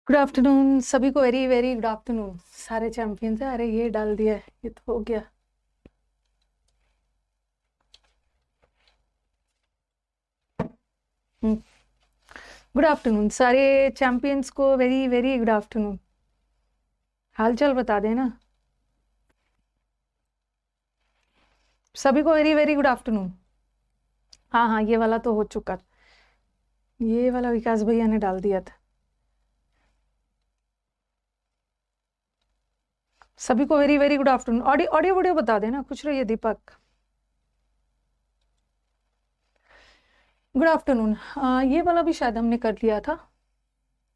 Good afternoon सभी को, very very good afternoon. सारे चैंपियंस है। अरे ये डाल दिया है, ये तो हो गया। गुड आफ्टरनून सारे चैंपियंस को, वेरी वेरी गुड आफ्टरनून। हालचाल बता देना सभी को, वेरी वेरी गुड आफ्टरनून। हाँ हाँ, ये वाला तो हो चुका। ये वाला विकास भैया ने डाल दिया था। सभी को very very good afternoon. Audio audio video बता देना, कुछ रहिए दीपक। Good afternoon. ये वाला भी शायद हमने कर लिया था,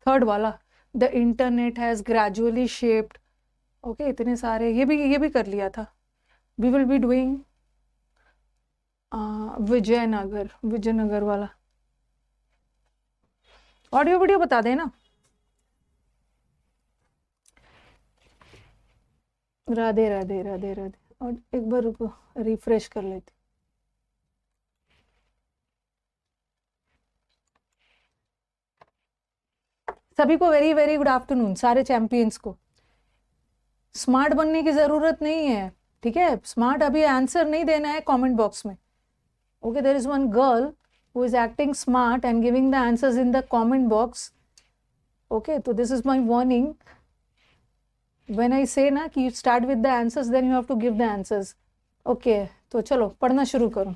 थर्ड वाला। The internet has gradually shaped. Okay, इतने सारे, ये भी कर लिया था। We will be doing Vijayanagar वाला। ऑडियो वीडियो बता देना। राधे राधे राधे राधे। और एक बार रुको, रिफ्रेश कर लेते। सभी को वेरी वेरी गुड आफ्टरनून, सारे चैंपियंस को। स्मार्ट बनने की जरूरत नहीं है, ठीक है। स्मार्ट अभी आंसर नहीं देना है कमेंट बॉक्स में। Okay, there is one girl who is acting smart and giving the answers in the comment box. Okay, तो this is my warning. When I say ना कि you start with the answers, then you have to give the answers. Okay, तो चलो पढ़ना शुरू करो।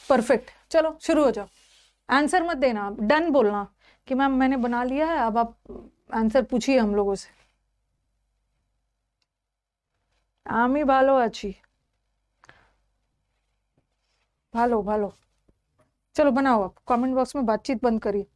Perfect, चलो शुरू हो जाओ। आंसर मत देना, डन बोलना कि मैम मैंने बना लिया है, अब आप आंसर पूछिए हम लोगों से। आमी भालो अच्छी, भालो भालो। चलो बनाओ, आप कमेंट बॉक्स में बातचीत बंद करिए।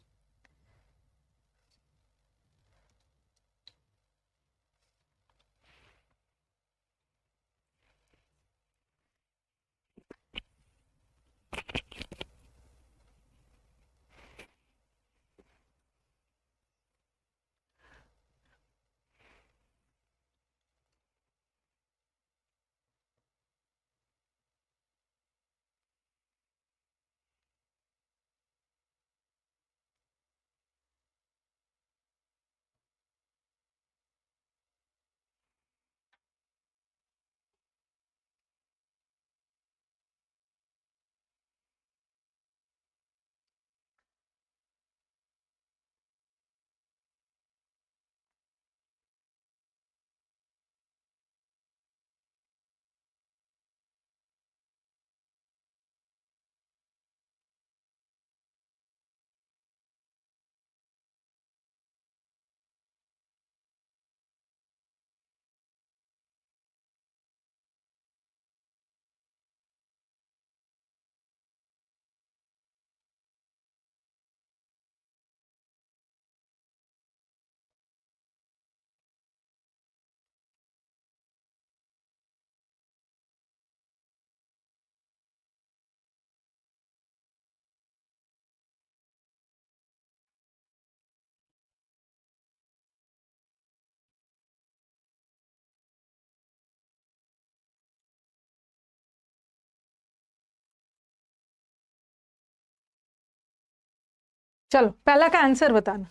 चलो पहला का आंसर बताना,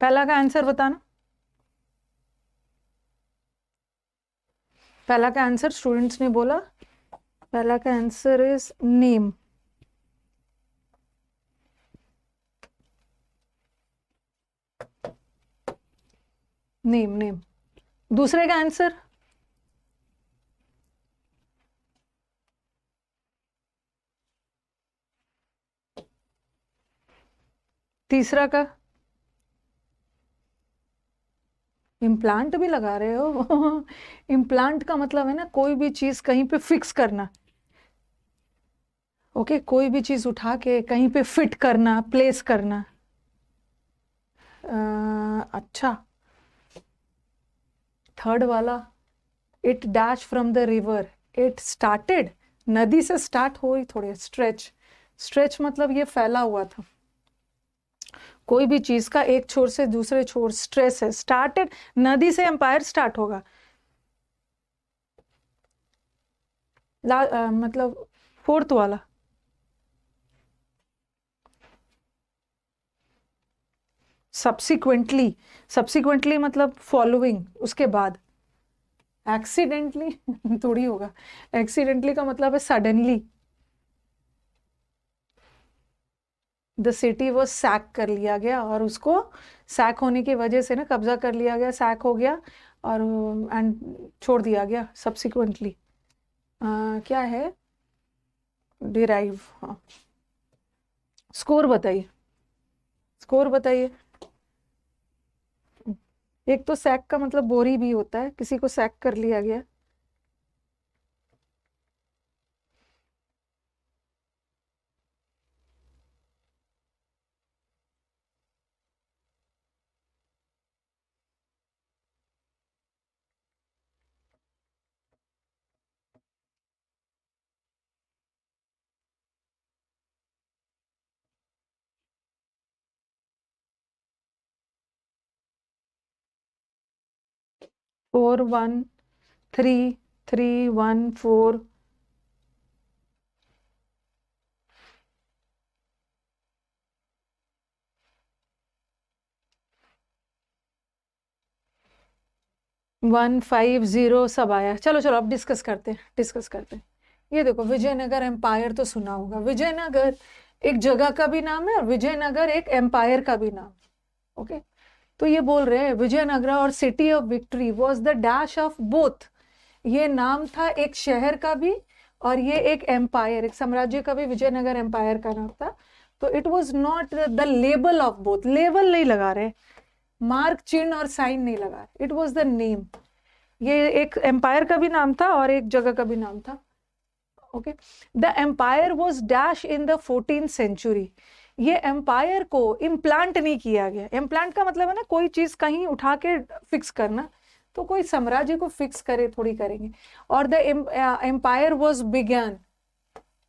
पहला का आंसर बताना। पहला का आंसर स्टूडेंट्स ने बोला, पहला का answer is name. Name name. दूसरे का आंसर, तीसरा का इम्प्लांट भी लगा रहे हो। इम्प्लांट का मतलब है ना कोई भी चीज कहीं पे फिक्स करना। ओके, कोई भी चीज उठा के कहीं पे फिट करना, प्लेस करना। अच्छा, थर्ड वाला, it dash from the river, it started. नदी से स्टार्ट हो ही थोड़े। स्ट्रेच, स्ट्रेच मतलब ये फैला हुआ था। कोई भी चीज का एक छोर से दूसरे छोर स्ट्रेस है। स्टार्टेड, नदी से एम्पायर स्टार्ट होगा। मतलब फोर्थ वाला, सब्सिक्वेंटली, सब्सिक्वेंटली मतलब फॉलोइंग, उसके बाद। एक्सीडेंटली थोड़ी होगा, एक्सीडेंटली का मतलब है सडनली। द सिटी वो सैक कर लिया गया, और उसको सैक होने की वजह से ना, कब्जा कर लिया गया, सैक हो गया, और एंड छोड़ दिया गया सब्सिक्वेंटली। क्या है, डिराइव। हाँ, स्कोर बताइए, स्कोर बताइए। एक तो सैक का मतलब बोरी भी होता है, किसी को सैक कर लिया गया। Four one three, 314। One five zero सब आया। चलो चलो अब डिस्कस करते हैं, डिस्कस करते हैं। ये देखो, विजयनगर एम्पायर तो सुना होगा। विजयनगर एक जगह का भी नाम है और विजयनगर एक एम्पायर का भी नाम है। ओके, तो ये बोल रहे हैं विजयनगर और city of victory was the dash of both. ये नाम था एक शहर का भी, और ये एक एम्पायर, एक साम्राज्य का भी, विजयनगर एम्पायर का नाम था। तो it was not the label of both, label नहीं लगा रहे, मार्क चिन्ह और साइन नहीं लगा रहे, इट वॉज द नेम। ये एक एम्पायर का भी नाम था और एक जगह का भी नाम था। Okay, the empire was dash in the 14th century. ये एम्पायर को इम्प्लांट नहीं किया गया। इम्प्लांट का मतलब है ना, कोई चीज कहीं उठा के फिक्स करना, तो कोई साम्राज्य को फिक्स करे थोड़ी करेंगे। और द एम्पायर वॉज बिगन,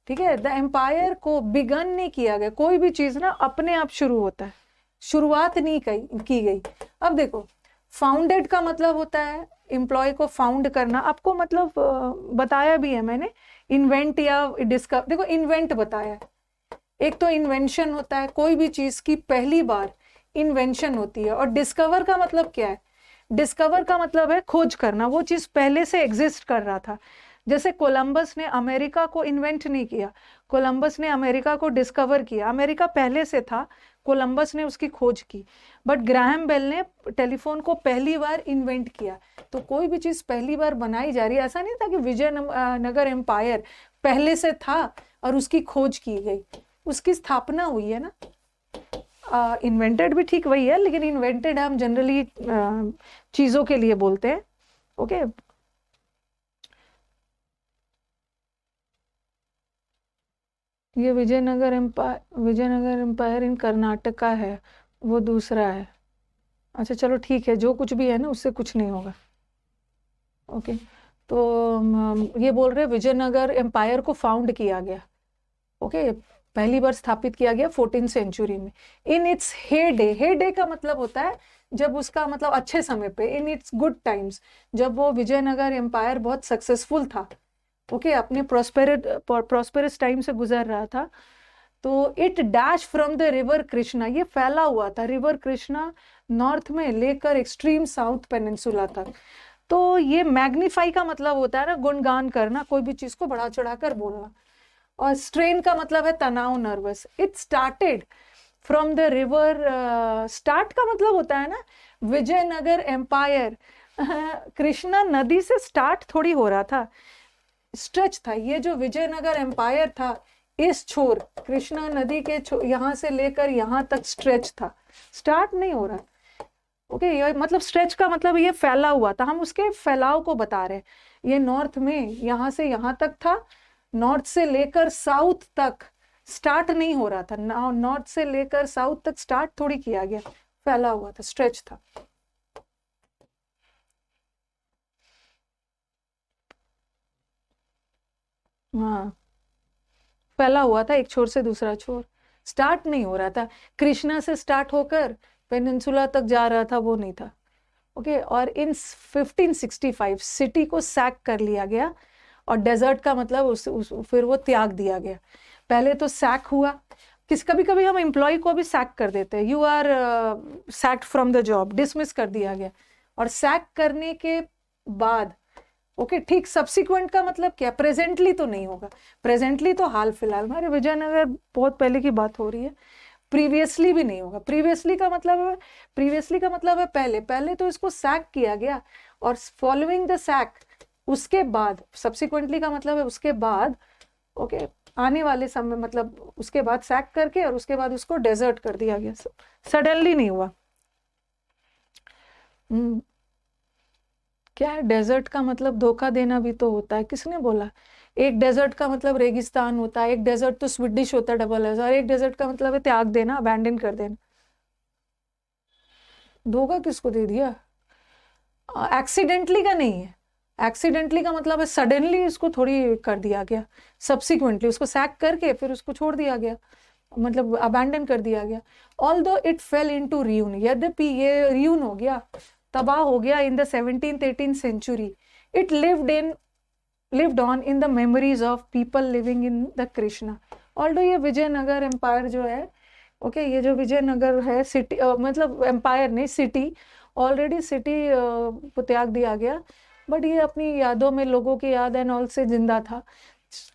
ठीक है, द एम्पायर को बिगन नहीं किया गया। कोई भी चीज ना अपने आप शुरू होता है, शुरुआत नहीं की गई। अब देखो, फाउंडेड का मतलब होता है एम्प्लॉय को फाउंड करना। आपको मतलब बताया भी है मैंने, इन्वेंट या डिस्कवर। देखो, इन्वेंट बताया है, एक तो इन्वेंशन होता है, कोई भी चीज की पहली बार इन्वेंशन होती है। और डिस्कवर का मतलब क्या है, डिस्कवर का मतलब है खोज करना, वो चीज पहले से एग्जिस्ट कर रहा था। जैसे कोलंबस ने अमेरिका को इन्वेंट नहीं किया, कोलंबस ने अमेरिका को डिस्कवर किया। अमेरिका पहले से था, कोलंबस ने उसकी खोज की। बट ग्राहम बेल ने टेलीफोन को पहली बार इन्वेंट किया। तो कोई भी चीज पहली बार बनाई जा रही है, ऐसा नहीं था कि विजयनगर एम्पायर पहले से था और उसकी खोज की गई, उसकी स्थापना हुई है ना। इन्वेंटेड भी ठीक वही है, लेकिन इन्वेंटेड हम जनरली चीजों के लिए बोलते हैं। ओके, ये विजयनगर एम्पायर इन कर्नाटका है, वो दूसरा है। अच्छा चलो ठीक है, जो कुछ भी है ना उससे कुछ नहीं होगा। ओके, तो ये बोल रहे विजयनगर एम्पायर को फाउंड किया गया। ओके, पहली बार स्थापित किया गया 14th सेंचुरी में। इन इट्स हेडे, हेडे का मतलब होता है जब उसका मतलब अच्छे समय पे, इन इट्स गुड टाइम्स, जब वो विजयनगर एम्पायर बहुत सक्सेसफुल था। ओके, अपने प्रॉस्पेरस टाइम से गुजर रहा था। तो it dash from the river Krishna, ये फैला हुआ था रिवर कृष्णा नॉर्थ में लेकर एक्सट्रीम साउथ पेनिनसुला तक। तो ये मैग्नीफाई का मतलब होता है ना, गुणगान करना, कोई भी चीज को बढ़ा चढ़ाकर बोलना। और स्ट्रेन का मतलब है तनाव, nervous. It started from the river, start का मतलब होता है ना, विजयनगर एम्पायर कृष्णा नदी से स्टार्ट थोड़ी हो रहा था, स्ट्रेच था। ये जो विजयनगर एम्पायर था, इस छोर कृष्णा नदी के यहां से लेकर यहां तक स्ट्रेच था, स्टार्ट नहीं हो रहा। ओके, ये मतलब स्ट्रेच का मतलब ये फैला हुआ था, हम उसके फैलाव को बता रहे हैं। ये नॉर्थ में यहां से यहां तक था, नॉर्थ से लेकर साउथ तक स्टार्ट नहीं हो रहा था। नॉर्थ से लेकर साउथ तक स्टार्ट थोड़ी किया गया, फैला हुआ था, स्ट्रेच था। हाँ, फैला हुआ था एक छोर से दूसरा छोर, स्टार्ट नहीं हो रहा था। कृष्णा से स्टार्ट होकर पेनिनसुला तक जा रहा था, वो नहीं था। ओके, और इन 1565 सिटी को सैक कर लिया गया। और डेजर्ट का मतलब फिर वो त्याग दिया गया। पहले तो सैक हुआ, कभी कभी हम एम्प्लॉय को भी सैक कर देते हैं, you are sacked from the job, dismiss कर दिया गया, और सैक करने के बाद ओके ठीक, सब्सिक्वेंट का मतलब क्या, प्रेजेंटली तो नहीं होगा, प्रेजेंटली तो हाल फिलहाल, हमारे विजयनगर बहुत पहले की बात हो रही है, प्रीवियसली भी नहीं होगा, प्रीवियसली का मतलब है पहले, पहले तो इसको सैक किया गया, और फॉलोइंग द सैक, उसके बाद, सब्सिक्वेंटली का मतलब है उसके बाद, ओके आने वाले समय, मतलब उसके बाद सैक करके और उसके बाद उसको डेजर्ट कर दिया गया, सडनली नहीं हुआ। क्या है डेजर्ट का मतलब, धोखा देना भी तो होता है, किसने बोला? एक डेजर्ट का मतलब रेगिस्तान होता है, एक डेजर्ट तो स्वीडिश होता है डबल एस, और एक डेजर्ट का मतलब है त्याग देना, अबैंडन कर देना। धोखा किसको दे दिया? एक्सीडेंटली का नहीं है, एक्सीडेंटली का मतलब है सडनली इसको थोड़ी कर दिया गया, सब्सिक्वेंटली उसको सैक करके फिर उसको छोड़ दिया गया, मतलब अबैंडन कर दिया गया। Although it fell into ruin, यद्यपि ये रियून हो गया, तबाह हो गया in the 17th 18th century, it lived on in the memories of people living in the Krishna। Although ये विजयनगर एम्पायर जो है, ओके ये जो विजयनगर है सिटी, मतलब एम्पायर नहीं सिटी, ऑलरेडी सिटी को त्याग दिया गया, बट ये अपनी यादों में, लोगों की याद एंड ऑल से जिंदा था।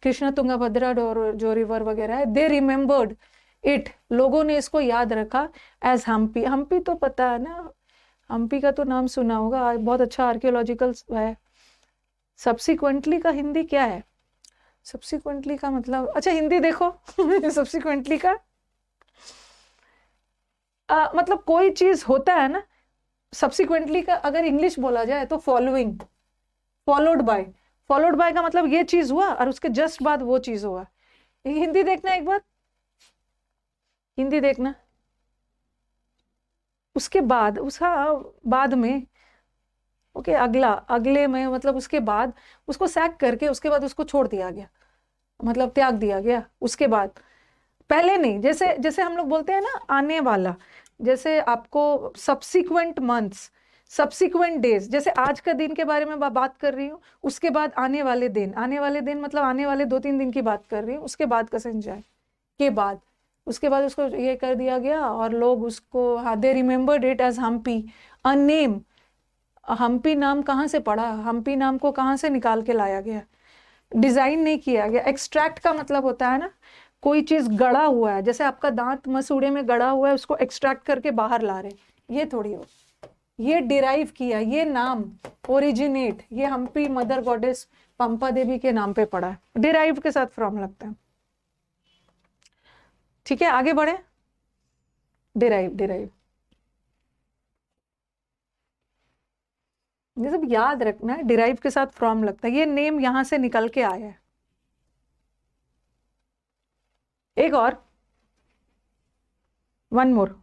कृष्णा तुंगाभद्रा और जो रिवर वगैरह है, दे रिमेम्बर्ड इट, लोगों ने इसको याद रखा एज हम्पी। हम्पी तो पता है ना, हम्पी का तो नाम सुना होगा, बहुत अच्छा आर्कियोलॉजिकल है। सब्सिक्वेंटली का हिंदी क्या है? सब्सिक्वेंटली का मतलब, अच्छा हिंदी देखो सब्सिक्वेंटली का मतलब कोई चीज होता है ना, सब्सिक्वेंटली का अगर इंग्लिश बोला जाए तो following, followed by, followed by का मतलब ये चीज हुआ और उसके जस्ट बाद वो चीज हुआ। हिंदी देखना एक बार, हिंदी देखना, उसके बाद, उसका बाद में, ओके अगला, अगले में मतलब उसके बाद, उसको सैक करके उसके बाद उसको छोड़ दिया गया, मतलब त्याग दिया गया, उसके बाद, पहले नहीं, जैसे जैसे हम लोग बोलते हैं ना आने वाला, जैसे आपको सब्सिक्वेंट मंथ्स, सब्सिक्वेंट डेज, जैसे आज का दिन के बारे में बात कर रही हूँ, उसके बाद आने वाले दिन, आने वाले दिन मतलब आने वाले 2-3 दिन की बात कर रही हूँ, उसके बाद का संजय के बाद, उसके बाद उसको ये कर दिया गया, और लोग उसको, हाँ they remembered it as Hampi, a name. Hampi नाम कहाँ से पड़ा, हम्पी नाम को कहाँ से निकाल के लाया गया, डिजाइन नहीं किया गया। एक्सट्रैक्ट का मतलब होता है ना, कोई चीज गड़ा हुआ है, जैसे आपका दांत मसूड़े में गड़ा हुआ है, उसको एक्सट्रैक्ट करके बाहर ला रहे, ये थोड़ी हो, ये डिराइव किया, ये नाम ओरिजिनेट, ये हम्पी मदर गॉडेस पंपा देवी के नाम पे पड़ा है, डिराइव के साथ फ्रॉम लगता है। ठीक है आगे बढ़े, डिराइव, डिराइव ये सब याद रखना है, डिराइव के साथ फ्रॉम लगता है, ये नेम यहां से निकल के आया है। एक और, वन मोर,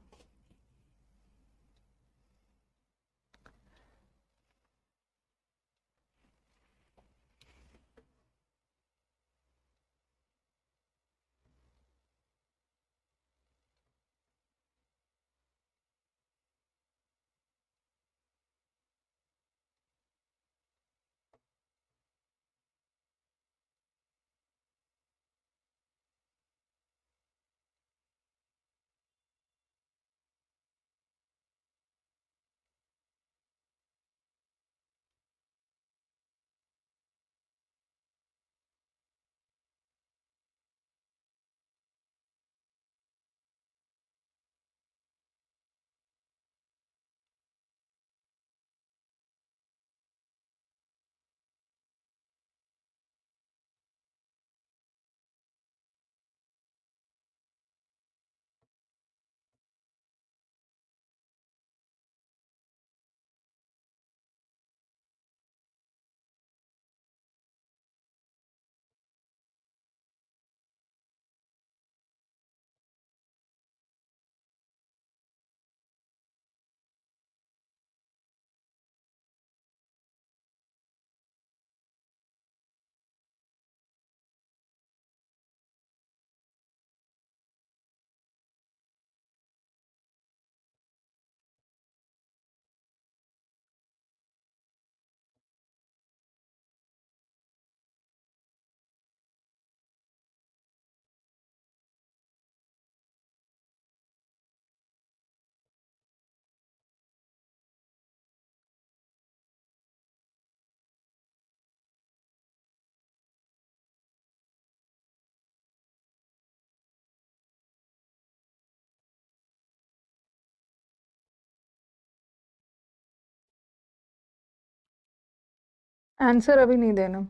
आंसर अभी नहीं देना।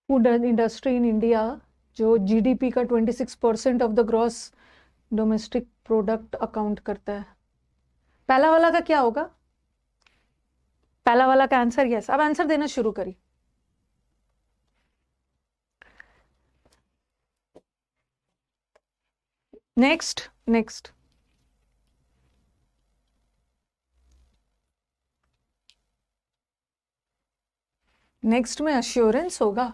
फूड इंडस्ट्री इन इंडिया जो जीडीपी का 26% of the gross domestic product account करता है। पहला वाला का क्या होगा? पहला वाला का आंसर यस। अब आंसर देना शुरू करिए। Next next. नेक्स्ट में अश्योरेंस होगा।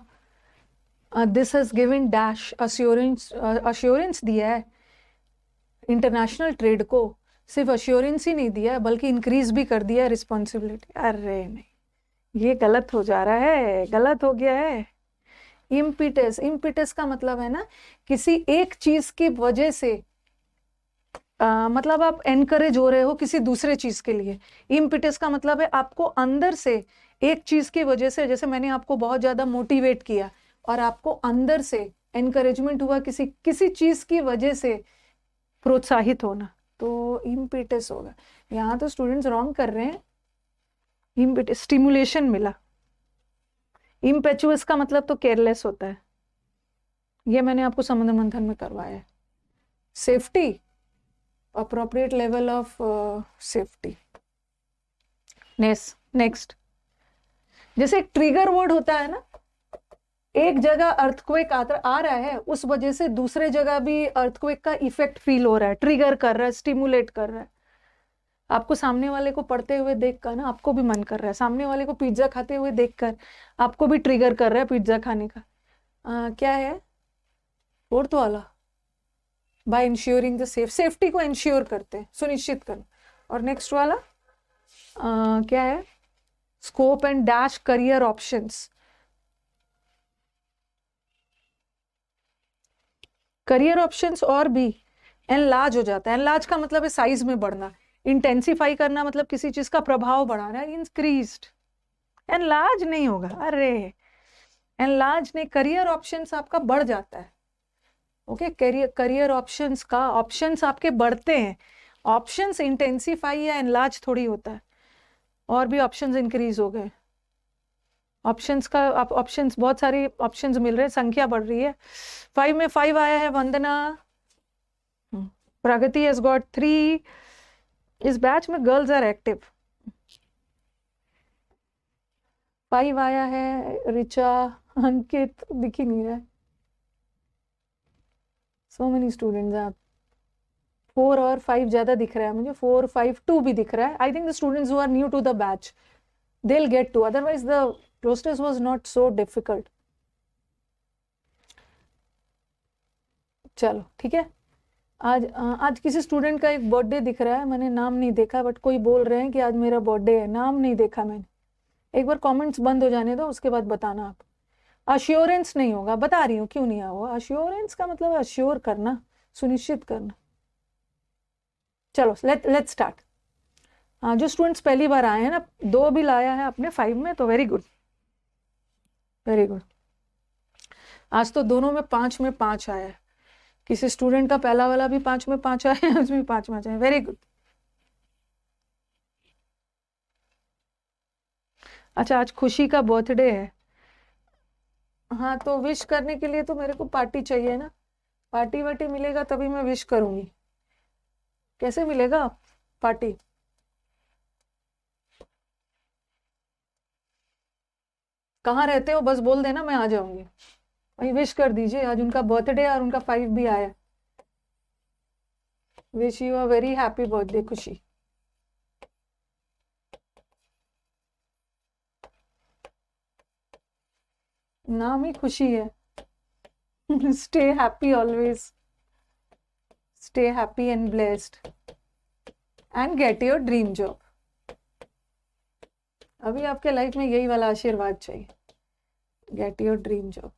This has given dash assurance, assurance दिया है इंटरनेशनल ट्रेड को। सिर्फ अश्योरेंस ही नहीं दिया है बल्कि इंक्रीज भी कर दिया है रिस्पॉन्सिबिलिटी। अरे नहीं, ये गलत हो जा रहा है, गलत हो गया है। इम्पिटस, इम्पिटस का मतलब है ना किसी एक चीज की वजह से मतलब आप एनकरेज हो रहे हो किसी दूसरे चीज के लिए। इम्पिटस का मतलब है आपको अंदर से एक चीज की वजह से, जैसे मैंने आपको बहुत ज्यादा मोटिवेट किया और आपको अंदर से एनकरेजमेंट हुआ किसी किसी चीज की वजह से प्रोत्साहित होना, तो इम्पिटस होगा। यहाँ तो स्टूडेंट्स रॉन्ग कर रहे हैं। इम्पिटस स्टिमुलेशन मिला। इम्पेचुअस का मतलब तो केयरलेस होता है, ये मैंने आपको समुद्र मंथन में करवाया है। Safety, appropriate level of safety. Next. जैसे एक ट्रिगर वर्ड होता है ना, एक जगह अर्थक्वेक आ रहा है, उस वजह से दूसरे जगह भी अर्थक्वेक का इफेक्ट फील हो रहा है, ट्रिगर कर रहा है, स्टिमुलेट कर रहा है। आपको सामने वाले को पढ़ते हुए देखकर ना आपको भी मन कर रहा है, सामने वाले को पिज्जा खाते हुए देखकर आपको भी ट्रिगर कर रहा है पिज्जा खाने का। क्या है फोर्थ वाला? बाय इंश्योरिंग द सेफ्टी को इंश्योर करते हैं, सुनिश्चित करना। और नेक्स्ट वाला क्या है? Scope and dash career options. Career options और भी एनलार्ज हो जाता है। एनलार्ज का मतलब है साइज में बढ़ना। इंटेंसिफाई करना मतलब किसी चीज का प्रभाव बढ़ाना, इंक्रीज्ड। एनलार्ज नहीं होगा, अरे एनलार्ज नहीं, करियर ऑप्शंस आपका बढ़ जाता है। ओके, करियर ऑप्शंस का, ऑप्शंस आपके बढ़ते हैं। ऑप्शंस इंटेंसिफाई या एनलार्ज थोड़ी होता है। और भी ऑप्शंस इंक्रीज हो गए। ऑप्शंस का, आप ऑप्शंस, बहुत सारी ऑप्शंस मिल रहे हैं, संख्या बढ़ रही है। 5 में 5 आया है वंदना। प्रगति हैज गॉट 3। इस बैच में गर्ल्स आर एक्टिव। 5 आया है। रिचा, अंकित दिख ही नहीं रहा है। सो मेनी स्टूडेंट्स आप। 4 और 5 ज्यादा दिख रहा है मुझे। 4, 5, 2 भी दिख रहा है। I think the students who are new to the batch they'll get to, otherwise the process was not so difficult. चलो ठीक है। आज किसी स्टूडेंट का एक बर्थडे दिख रहा है, मैंने नाम नहीं देखा, बट कोई बोल रहे हैं कि आज मेरा बर्थडे है, नाम नहीं देखा मैंने। एक बार कमेंट्स बंद हो जाने दो, उसके बाद बताना आप। अश्योरेंस नहीं होगा, बता रही हूँ क्यों नहीं होगा। अश्योरेंस का मतलब अश्योर करना, सुनिश्चित करना। चलो लेट स्टार्ट। जो स्टूडेंट्स पहली बार आए हैं ना, 2 भी लाया है अपने 5 में, तो वेरी गुड, वेरी गुड। आज तो दोनों में 5 में 5 आया है। किसी स्टूडेंट का पहला वाला भी 5 में 5 आया है, उसमें 5 में 5 आया, वेरी गुड। अच्छा, आज खुशी का बर्थडे है। हाँ, तो विश करने के लिए तो मेरे को पार्टी चाहिए ना। पार्टी वार्टी मिलेगा तभी मैं विश करूंगी। कैसे मिलेगा पार्टी? कहाँ रहते हो बस बोल देना, मैं आ जाऊंगी। वही विश कर दीजिए, आज उनका बर्थडे और उनका 5 भी आया। Wish you a very happy birthday खुशी। नाम ही खुशी है। Stay happy always, stay happy and blessed and get your dream job. अभी आपके लाइफ में यही वाला आशीर्वाद चाहिए, get your dream job.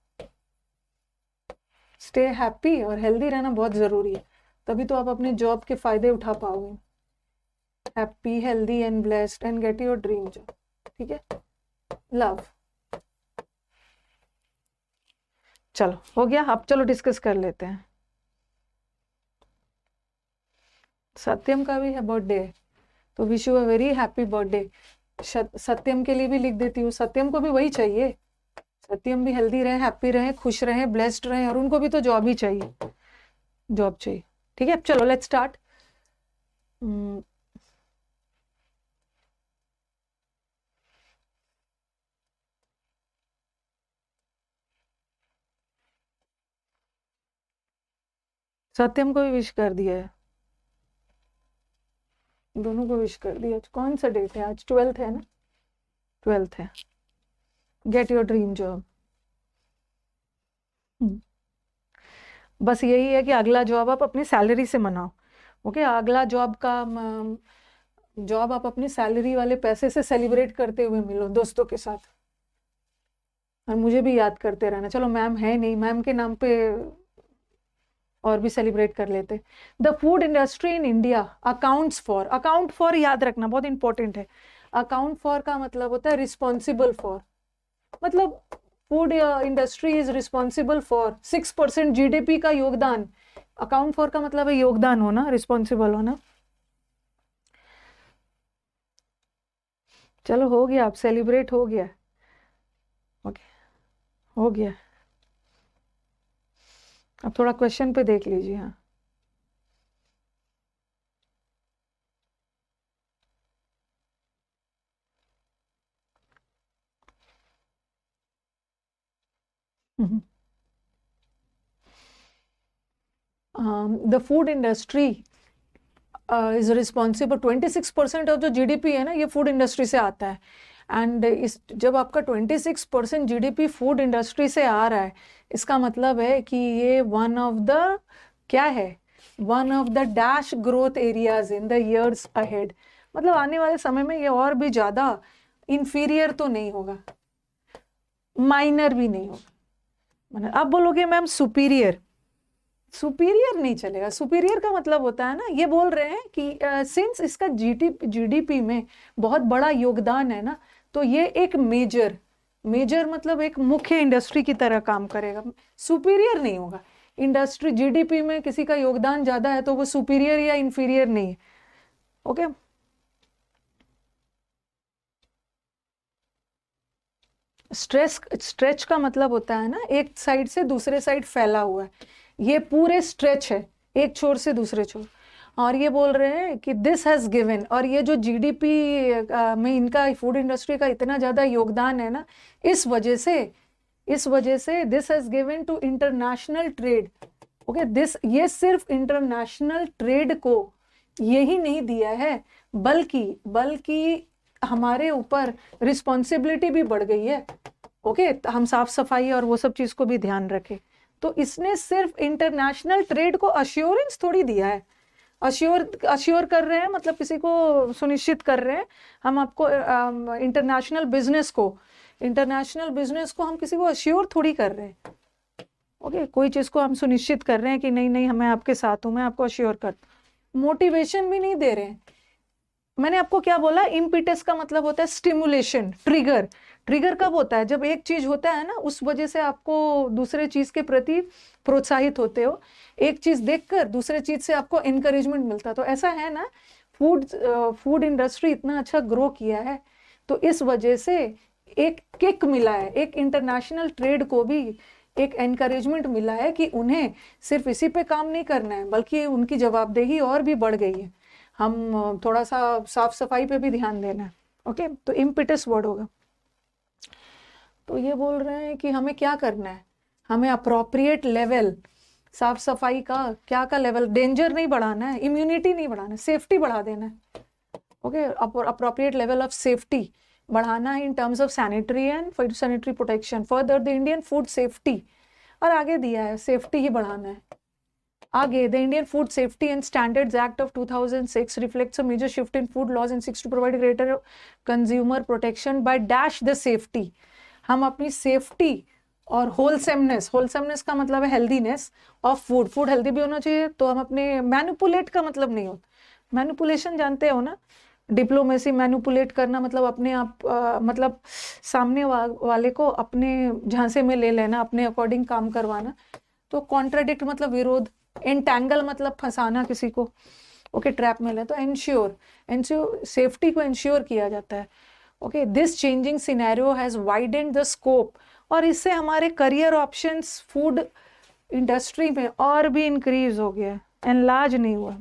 Stay happy और हेल्दी रहना बहुत जरूरी है, तभी तो आप अपने जॉब के फायदे उठा पाओगे। Happy, healthy and blessed and get your dream job. ठीक है, लव। चलो हो गया, अब चलो डिस्कस कर लेते हैं। सत्यम का भी है बर्थडे, तो wish you a very happy birthday. Satyam के लिए भी लिख देती हूँ, सत्यम को भी वही चाहिए, सत्यम भी हेल्दी रहे, हैप्पी रहे, खुश रहे, ब्लेस्ड रहे, और उनको भी तो जॉब ही चाहिए, जॉब चाहिए। ठीक है, चलो लेट्स स्टार्ट। सत्यम को भी विश कर दिया है, दोनों को विश कर दिया। कौन सा डेट है आज? 12th है ना, 12th है। Get your dream job. बस यही है कि अगला जॉब आप अपनी सैलरी से मनाओ। ओके, अगला जॉब का जॉब आप अपनी सैलरी वाले पैसे से सेलिब्रेट करते हुए मिलो दोस्तों के साथ, और मुझे भी याद करते रहना। चलो मैम है नहीं, मैम के नाम पे और भी सेलिब्रेट कर लेते। The food industry in India accounts for, account for याद रखना बहुत इंपॉर्टेंट है। अकाउंट फॉर का मतलब होता है रिस्पॉन्सिबल फॉर, मतलब food industry is responsible for 6% GDP का योगदान। अकाउंट फॉर का मतलब है योगदान होना, रिस्पॉन्सिबल होना। चलो हो गया, अब सेलिब्रेट हो गया। ओके, हो गया। अब थोड़ा क्वेश्चन पे देख लीजिए। हाँ, the food industry is responsible 26% of जो जीडीपी है ना, ये फूड इंडस्ट्री से आता है। एंड इस जब आपका 26% जीडीपी फूड इंडस्ट्री से आ रहा है, इसका मतलब है कि ये वन ऑफ द क्या है, one of the dash growth areas in the years ahead. मतलब आने वाले समय में ये और भी ज़्यादा इंफीरियर तो नहीं होगा, माइनर भी नहीं होगा। मतलब आप बोलोगे मैम सुपीरियर, सुपीरियर नहीं चलेगा। सुपीरियर का मतलब होता है ना, ये बोल रहे हैं कि सिंस इसका जीडीपी में बहुत बड़ा योगदान है ना, तो ये एक मेजर, मेजर मतलब एक मुख्य इंडस्ट्री की तरह काम करेगा, सुपीरियर नहीं होगा। इंडस्ट्री जीडीपी में किसी का योगदान ज्यादा है तो वो सुपीरियर या इंफीरियर नहीं है। ओके, स्ट्रेच का मतलब होता है ना एक साइड से दूसरे साइड फैला हुआ है, ये पूरे स्ट्रेच है एक छोर से दूसरे छोर। और ये बोल रहे हैं कि दिस हैज गिवन, और ये जो जीडीपी में इनका फूड इंडस्ट्री का इतना ज़्यादा योगदान है ना, इस वजह से this has given to international trade. Okay, this ये सिर्फ इंटरनेशनल ट्रेड को यही नहीं दिया है, बल्कि हमारे ऊपर रिस्पॉन्सिबिलिटी भी बढ़ गई है। ओके, हम साफ सफाई और वो सब चीज़ को भी ध्यान रखें। तो इसने सिर्फ इंटरनेशनल ट्रेड को अश्योरेंस थोड़ी दिया है, अश्योर कर रहे हैं, मतलब किसी को सुनिश्चित कर रहे हैं हम आपको, इंटरनेशनल बिजनेस को हम किसी को अश्योर थोड़ी कर रहे हैं। ओके, कोई चीज़ को हम सुनिश्चित कर रहे हैं कि नहीं नहीं मैं आपके साथ हूँ, मैं आपको अश्योर कर, मोटिवेशन भी नहीं दे रहे हैं। मैंने आपको क्या बोला, इम्पिटस का मतलब होता है स्टिमुलेशन, ट्रिगर। ट्रिगर कब होता है? जब एक चीज होता है ना, उस वजह से आपको दूसरे चीज के प्रति प्रोत्साहित होते हो, एक चीज देखकर दूसरे चीज से आपको एनकरेजमेंट मिलता है। तो ऐसा है ना, फूड इंडस्ट्री इतना अच्छा ग्रो किया है, तो इस वजह से एक किक मिला है, एक इंटरनेशनल ट्रेड को भी एक एनकरेजमेंट मिला है कि उन्हें सिर्फ इसी पे काम नहीं करना है, बल्कि उनकी जवाबदेही और भी बढ़ गई है, हम थोड़ा सा साफ सफाई पे भी ध्यान देना है। ओके, तो इम्पिटस वर्ड होगा। तो ये बोल रहे हैं कि हमें क्या करना है, हमें अप्रोप्रिएट लेवल, साफ सफाई का लेवल, डेंजर नहीं बढ़ाना है, इम्यूनिटी नहीं बढ़ाना है, सेफ्टी बढ़ा देना है। Okay, appropriate level of safety बढ़ाना है in terms of sanitary and phytosanitary protection, further the Indian food safety, और आगे दिया है सेफ्टी ही बढ़ाना है। आगे, the Indian Food Safety and Standards Act of 2006 reflects a major shift in food laws and seeks to provide greater consumer protection by dash the safety। हम अपनी safety और होलसेमनेस का मतलब है हेल्दीनेस ऑफ फूड हेल्दी भी होना चाहिए। तो हम अपने मैनिपुलेट का मतलब नहीं होता, मैनिपुलेशन जानते हो ना, डिप्लोमेसी मैनिपुलेट करना मतलब अपने आप मतलब सामने वाले को अपने झांसे में ले लेना, अपने अकॉर्डिंग काम करवाना। तो कॉन्ट्राडिक्ट मतलब विरोध, एंटैंगल मतलब फंसाना किसी को, ओके ट्रैप में ले। तो एंश्योर सेफ्टी को एंश्योर किया जाता है। Okay this changing scenario has widened the scope, और इससे हमारे करियर ऑप्शंस फूड इंडस्ट्री में और भी इंक्रीज हो गया, एनलार्ज नहीं हुआ।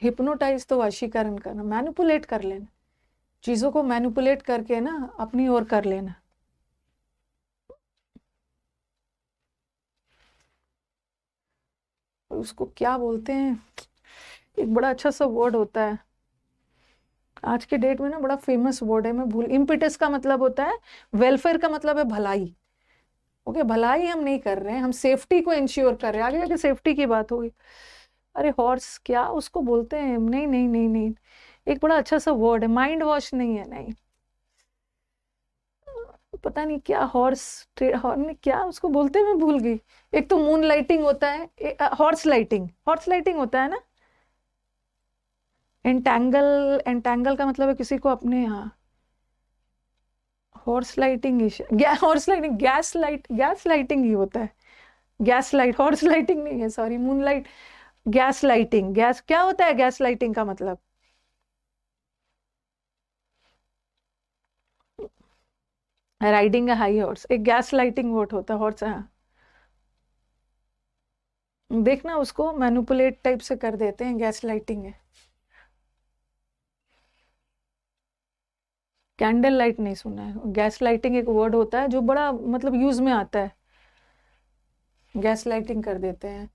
हिप्नोटाइज तो वशीकरण करना, मैनिपुलेट कर लेना, चीजों को मैनिपुलेट करके ना अपनी ओर कर लेना। उसको क्या बोलते हैं, एक बड़ा अच्छा सा वर्ड होता है आज के डेट में ना, बड़ा फेमस वर्ड है, मैं भूल। इम्पिटस का मतलब होता है, वेलफेयर का मतलब है भलाई। ओके भलाई हम नहीं कर रहे हैं, हम सेफ्टी को इंश्योर कर रहे हैं। आगे जाके सेफ्टी की बात होगी। अरे हॉर्स क्या उसको बोलते हैं, नहीं नहीं नहीं नहीं, एक बड़ा अच्छा सा वर्ड है, माइंड वॉश नहीं है, नहीं पता नहीं क्या हॉर्स हॉर्न क्या उसको बोलते हैं, मैं भूल गई। एक तो मून लाइटिंग होता है, हॉर्स लाइटिंग, हॉर्स लाइटिंग होता है ना। एंटैंगल, एंटैंगल का मतलब है किसी को अपने, यहाँ horse lighting, horse lighting, gas lighting ही होता है। गैस लाइट, हॉर्स लाइटिंग नहीं है, sorry, moon light, gas lighting. Gas क्या होता है, गैस लाइटिंग का मतलब राइडिंग अ हाई हॉर्स, एक गैस लाइटिंग वोट होता है हॉर्स। हाँ देखना, उसको मैनिपुलेट टाइप से कर देते हैं, गैस लाइटिंग है। कैंडल लाइट नहीं सुना है, गैस लाइटिंग एक वर्ड होता है जो बड़ा मतलब यूज में आता है। गैस लाइटिंग कर देते हैं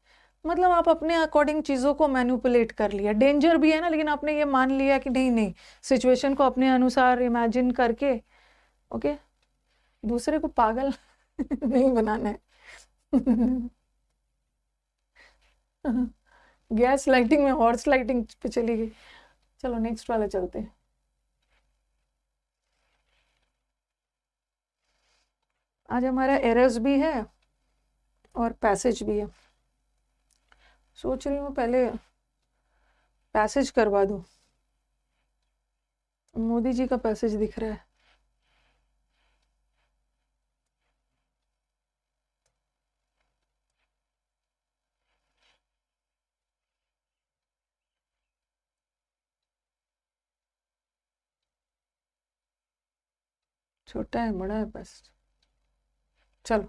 मतलब आप अपने अकॉर्डिंग चीजों को मैनिपुलेट कर लिया। डेंजर भी है ना, लेकिन आपने ये मान लिया कि नहीं नहीं, सिचुएशन को अपने अनुसार इमेजिन करके, ओके दूसरे को पागल नहीं बनाना है। गैस लाइटिंग में हॉर्स लाइटिंग पे चली गई। चलो नेक्स्ट वाला चलते हैं। आज हमारा एरर्स भी है और पैसेज भी है। सोच रही हूँ पहले पैसेज करवा दूं। मोदी जी का पैसेज दिख रहा है। छोटा है बड़ा है पैसेज, चलो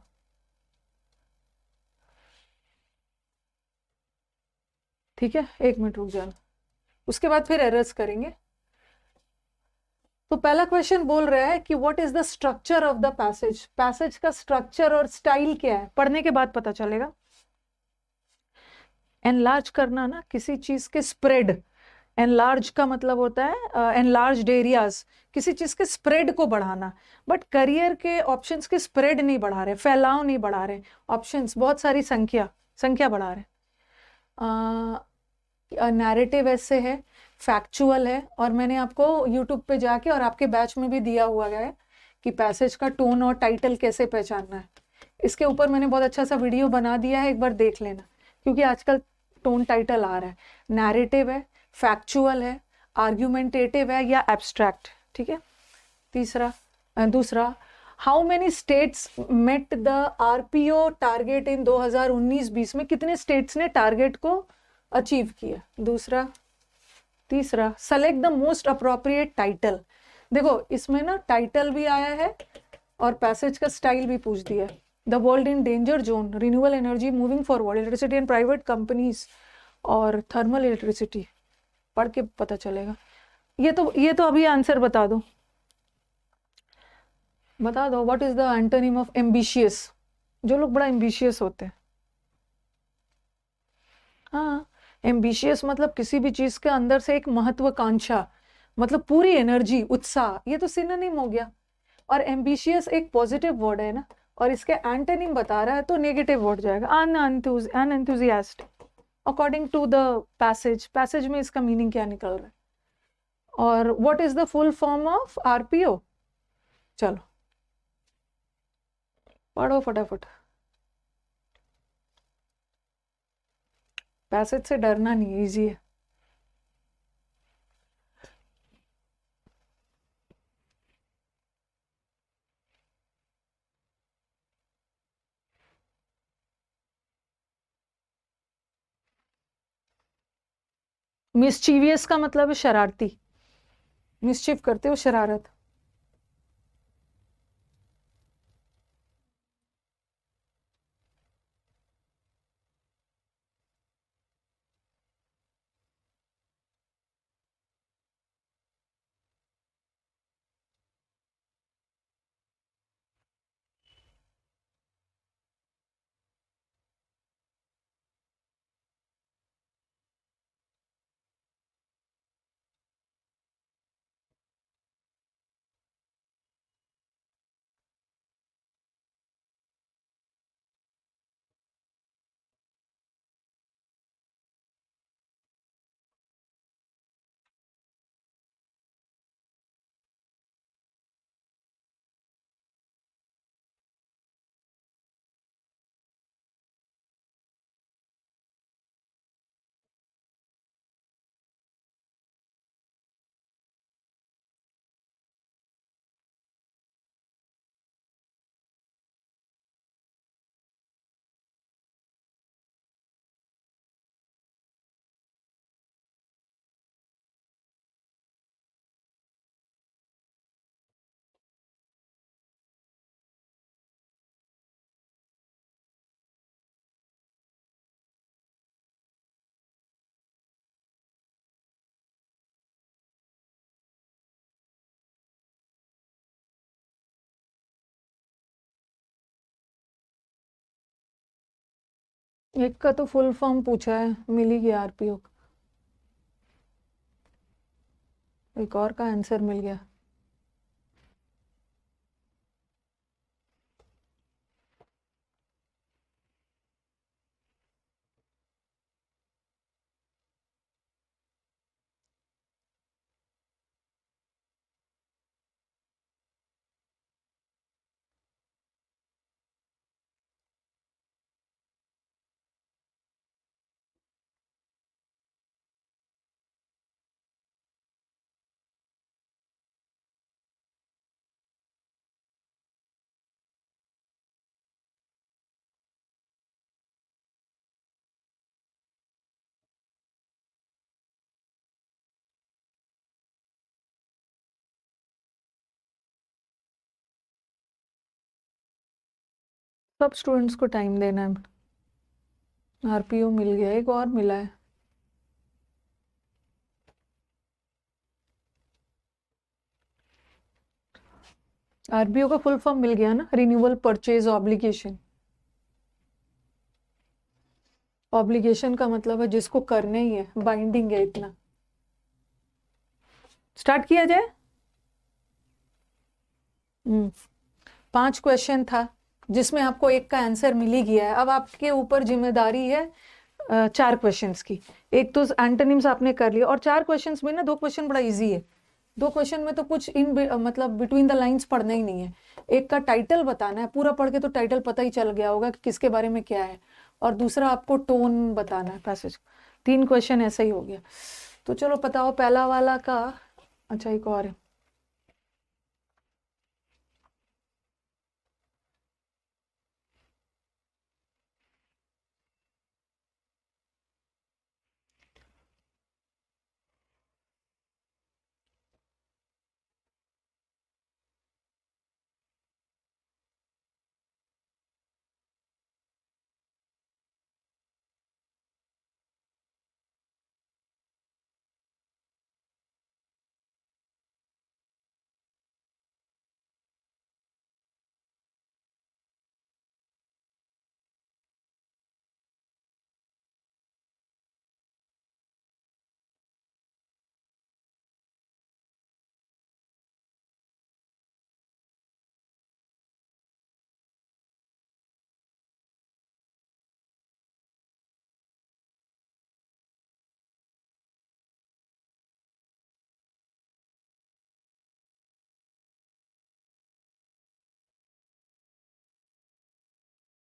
ठीक है, 1 मिनट रुक जाना, उसके बाद फिर एरर्स करेंगे। तो पहला क्वेश्चन बोल रहा है कि what is the structure of the passage. Passage का स्ट्रक्चर और स्टाइल क्या है, पढ़ने के बाद पता चलेगा। एनलार्ज करना ना किसी चीज के स्प्रेड, एनलार्ज का मतलब होता है एनलार्ज्ड एरियाज, किसी चीज के स्प्रेड को बढ़ाना। बट करियर के ऑप्शंस के स्प्रेड नहीं बढ़ा रहे, फैलाव नहीं बढ़ा रहे, ऑप्शंस बहुत सारी संख्या संख्या बढ़ा रहे। नैरेटिव ऐसे है, फैक्चुअल है, और मैंने आपको यूट्यूब पे जाके और आपके बैच में भी दिया हुआ है कि पैसेज का टोन और टाइटल कैसे पहचानना है। इसके ऊपर मैंने बहुत अच्छा सा वीडियो बना दिया है, एक बार देख लेना, क्योंकि आजकल टोन टाइटल आ रहा है। नैरेटिव है, फैक्चुअल है, आर्ग्यूमेंटेटिव है या एब्स्ट्रैक्ट, ठीक है। दूसरा, how many states met the RPO target in 2019-20 में, कितने स्टेट्स ने टारगेट को अचीव किया। तीसरा, select the most appropriate title. देखो इसमें ना टाइटल भी आया है और पैसेज का स्टाइल भी पूछ दिया। The world in danger zone, renewable energy moving forward, electricity and private companies और थर्मल इलेक्ट्रिसिटी, पढ़ के पता चलेगा। ये तो अभी आंसर बता दो what is the antonym of ambitious. जो लोग बड़ा एम्बिशियस होते हैं, हाँ एम्बिशियस मतलब किसी भी चीज के अंदर से एक महत्वाकांक्षा, मतलब पूरी एनर्जी, उत्साह, ये तो सिनोनिम हो गया। और एम्बिशियस एक पॉजिटिव वर्ड है ना, और इसके एंटोनिम बता रहा है तो नेगेटिव वर्ड जाएगा, unenthusiastic according to the passage. Passage में इसका मीनिंग क्या निकल रहा है। और what is the full form of RPO, चलो पढ़ो फटाफट। पैसेज से डरना नहीं, इजी है। मिसचीवियस का मतलब है शरारती, मिसचिफ करते हो, शरारत। एक का तो फुल फॉर्म पूछा है, मिली गया आरपीओ का, एक और का आंसर मिल गया। सब स्टूडेंट्स को टाइम देना है। आरपीओ मिल गया, एक और मिला है। आरपीओ का फुल फॉर्म मिल गया ना, रिन्यूअल परचेज ऑब्लिगेशन। ऑब्लिगेशन का मतलब है जिसको करना ही है, बाइंडिंग है इतना। स्टार्ट किया जाए। 5 क्वेश्चन था जिसमें आपको एक का आंसर मिल ही गया है। अब आपके ऊपर जिम्मेदारी है 4 क्वेश्चंस की। एक तो एंटोनिम्स आपने कर लिया, और 4 क्वेश्चंस में ना 2 क्वेश्चन बड़ा इजी है। 2 क्वेश्चन में तो कुछ मतलब बिटवीन द लाइंस पढ़ना ही नहीं है। एक का टाइटल बताना है, पूरा पढ़ के तो टाइटल पता ही चल गया होगा कि किसके बारे में क्या है, और दूसरा आपको टोन बताना है पैसेज। 3 क्वेश्चन ऐसा ही हो गया। तो चलो बताओ पहला वाला का। अच्छा एक और है।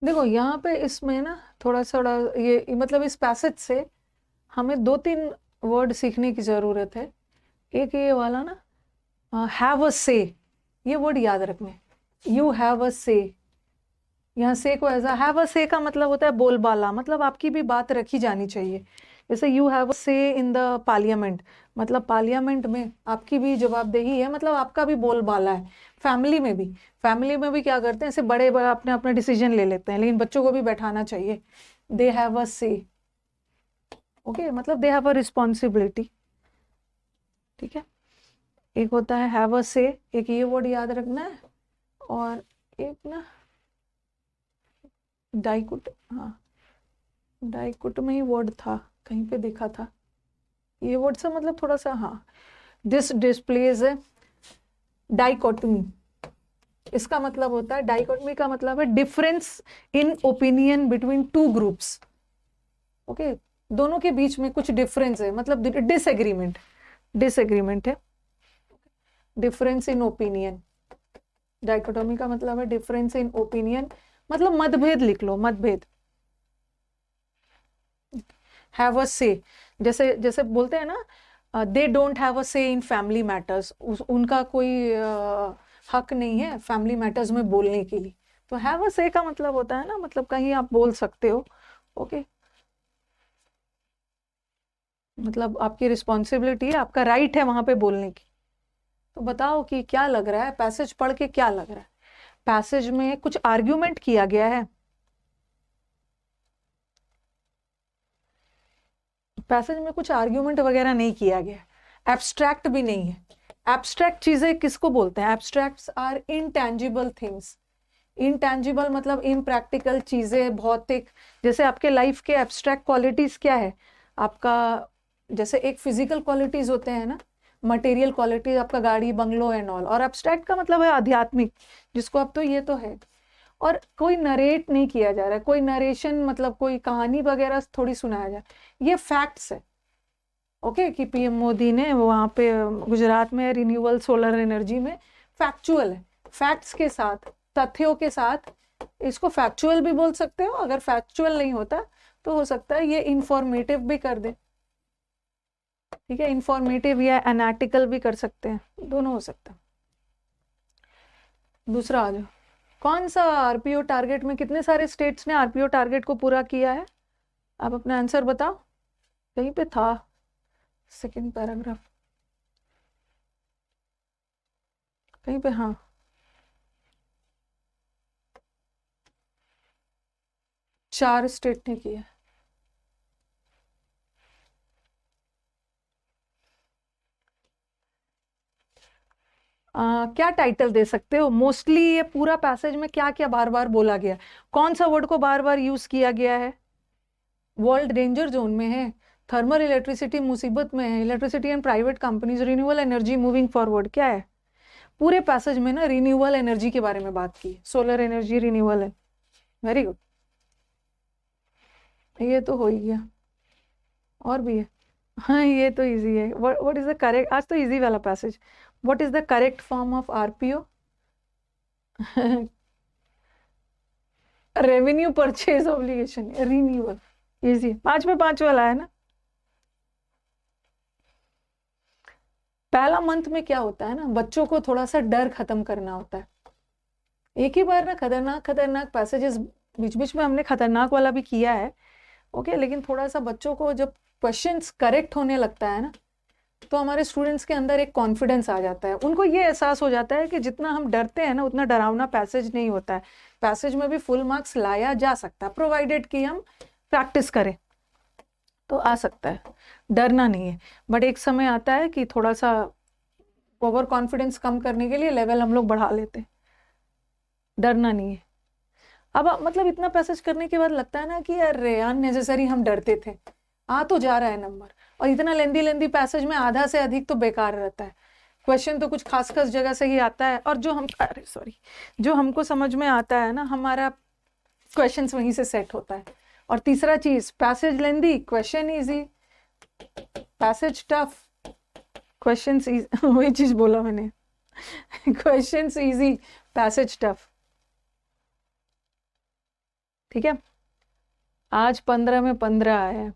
देखो यहाँ पे इसमें ना थोड़ा ये मतलब इस पैसेज से हमें 2-3 वर्ड सीखने की जरूरत है। एक ये वाला ना, हैव अ से, ये वर्ड याद रखने। यू हैव अ से, यहाँ से को ऐसा, हैव अ से का मतलब होता है बोलबाला, मतलब आपकी भी बात रखी जानी चाहिए। जैसे यू हैव अ से इन द पार्लियामेंट, मतलब पार्लियामेंट में आपकी भी जवाबदेही है, मतलब आपका भी बोलबाला है। फैमिली में भी क्या करते हैं, ऐसे बड़े बड़े अपने अपने डिसीजन ले लेते हैं, लेकिन बच्चों को भी बैठाना चाहिए। दे हैव अ से, ओके, मतलब दे हैव अ रिस्पॉन्सिबिलिटी। ठीक है, एक होता है हैव अ से, एक ये वर्ड याद रखना है, और एक ना डाइकुट, हाँ डाइकुट में ही वर्ड था, कहीं पे देखा था ये वर्ड से, मतलब थोड़ा सा, हाँ दिस डिस्प्लेज है डाइकोटमी। इसका मतलब होता है, डाइकोटमी का मतलब है difference in opinion between two groups. Okay, दोनों के बीच में कुछ डिफरेंस है, मतलब डिसएग्रीमेंट है, डिफरेंस इन ओपिनियन। डाइकोटोमी का मतलब है डिफरेंस इन ओपिनियन, मतलब मतभेद लिख लो, मतभेद। हैव अ से, जैसे जैसे बोलते हैं ना, दे डोंट हैव अ से इन फैमिली मैटर्स, उनका कोई हक नहीं है फैमिली मैटर्स में बोलने के लिए। तो हैव अ से का मतलब होता है ना, मतलब कहीं आप बोल सकते हो। ओके, मतलब आपकी रिस्पॉन्सिबिलिटी है, आपका राइट है वहां पे बोलने की। तो बताओ कि क्या लग रहा है, पैसेज पढ़ के क्या लग रहा है? पैसेज में कुछ आर्ग्यूमेंट किया गया है? पैसेज में कुछ आर्ग्यूमेंट वगैरह नहीं किया गया, एब्स्ट्रैक्ट भी नहीं है। एब्स्ट्रैक्ट चीजें किसको बोलते हैं? Abstracts are intangible things. Intangible मतलब इम्प्रैक्टिकल चीजें, भौतिक। जैसे आपके लाइफ के एब्स्ट्रैक्ट क्वालिटीज क्या है आपका, जैसे एक फिजिकल क्वालिटीज होते हैं ना, मटेरियल क्वालिटीज, आपका गाड़ी बंगलो एंड ऑल, और एब्स्ट्रैक्ट का मतलब है आध्यात्मिक, जिसको अब तो ये तो है। और कोई नरेट नहीं किया जा रहा है, कोई नरेशन मतलब कोई कहानी वगैरह थोड़ी सुनाया जा रहा है, ये फैक्ट्स है। ओके, कि पीएम मोदी ने वहाँ पे गुजरात में रिन्यूएबल सोलर एनर्जी में, फैक्चुअल है, फैक्ट्स के साथ, तथ्यों के साथ। इसको फैक्चुअल भी बोल सकते हो, अगर फैक्चुअल नहीं होता तो हो सकता है ये इंफॉर्मेटिव भी कर दे। ठीक है, इंफॉर्मेटिव या एनालिटिकल भी कर सकते हैं, दोनों हो सकता है। दूसरा आ जाओ, कौन सा आरपीओ टारगेट में, कितने सारे स्टेट्स ने आरपीओ टारगेट को पूरा किया है? आप अपना आंसर बताओ, कहीं पे था सेकंड पैराग्राफ, कहीं पे, हाँ 4 स्टेट ने किया। क्या टाइटल दे सकते हो? मोस्टली ये पूरा पैसेज में क्या क्या बार बार बोला गया, कौन सा वर्ड को बार बार यूज किया गया है? वर्ल्ड डेंजर जोन में है, थर्मल इलेक्ट्रिसिटी मुसीबत में है, electricity and private companies, renewable energy moving forward, क्या है? पूरे पैसेज में ना रिन्यूएबल एनर्जी के बारे में बात की, सोलर एनर्जी रिन्यूएबल है। वेरी गुड, ये तो हो ही गया, और भी है। हाँ ये तो इजी है। व्हाट इज द करेक्ट, आज तो इजी वाला passage, what is the correct form of RPO? Revenue purchase obligation, renewal, easy, 5 में 5 वाला है ना। पहला मंथ में क्या होता है ना, बच्चों को थोड़ा सा डर खत्म करना होता है। एक ही बार ना खतरनाक खतरनाक पैसेजेस, बीच बीच में हमने खतरनाक वाला भी किया है, ओके, लेकिन थोड़ा सा बच्चों को जब क्वेश्चंस करेक्ट होने लगता है ना, तो हमारे स्टूडेंट्स के अंदर एक कॉन्फिडेंस आ जाता है, उनको ये एहसास हो जाता है कि जितना हम डरते हैं ना, उतना डरावना पैसेज नहीं होता है। पैसेज में भी फुल मार्क्स लाया जा सकता है, प्रोवाइडेड कि हम प्रैक्टिस करें तो आ सकता है, डरना नहीं है। बट एक समय आता है कि थोड़ा सा ओवर कॉन्फिडेंस कम करने के लिए लेवल हम लोग बढ़ा लेते हैं, डरना नहीं है। अब मतलब इतना पैसेज करने के बाद लगता है ना कि अरे अननेसेसरी हम डरते थे, आ तो जा रहा है नंबर, और इतना लेंदी लेंदी पैसेज में आधा से अधिक तो बेकार रहता है। क्वेश्चन तो कुछ खास खास जगह से ही आता है, और जो हम, अरे सॉरी, जो हमको समझ में आता है ना, हमारा क्वेश्चन वहीं से सेट होता है। और तीसरा चीज, passage lengthy, question easy, passage tough, question वही चीज बोला मैंने, क्वेश्चन इजी, पैसेज टफ। ठीक है, आज 15 में 15 आया है।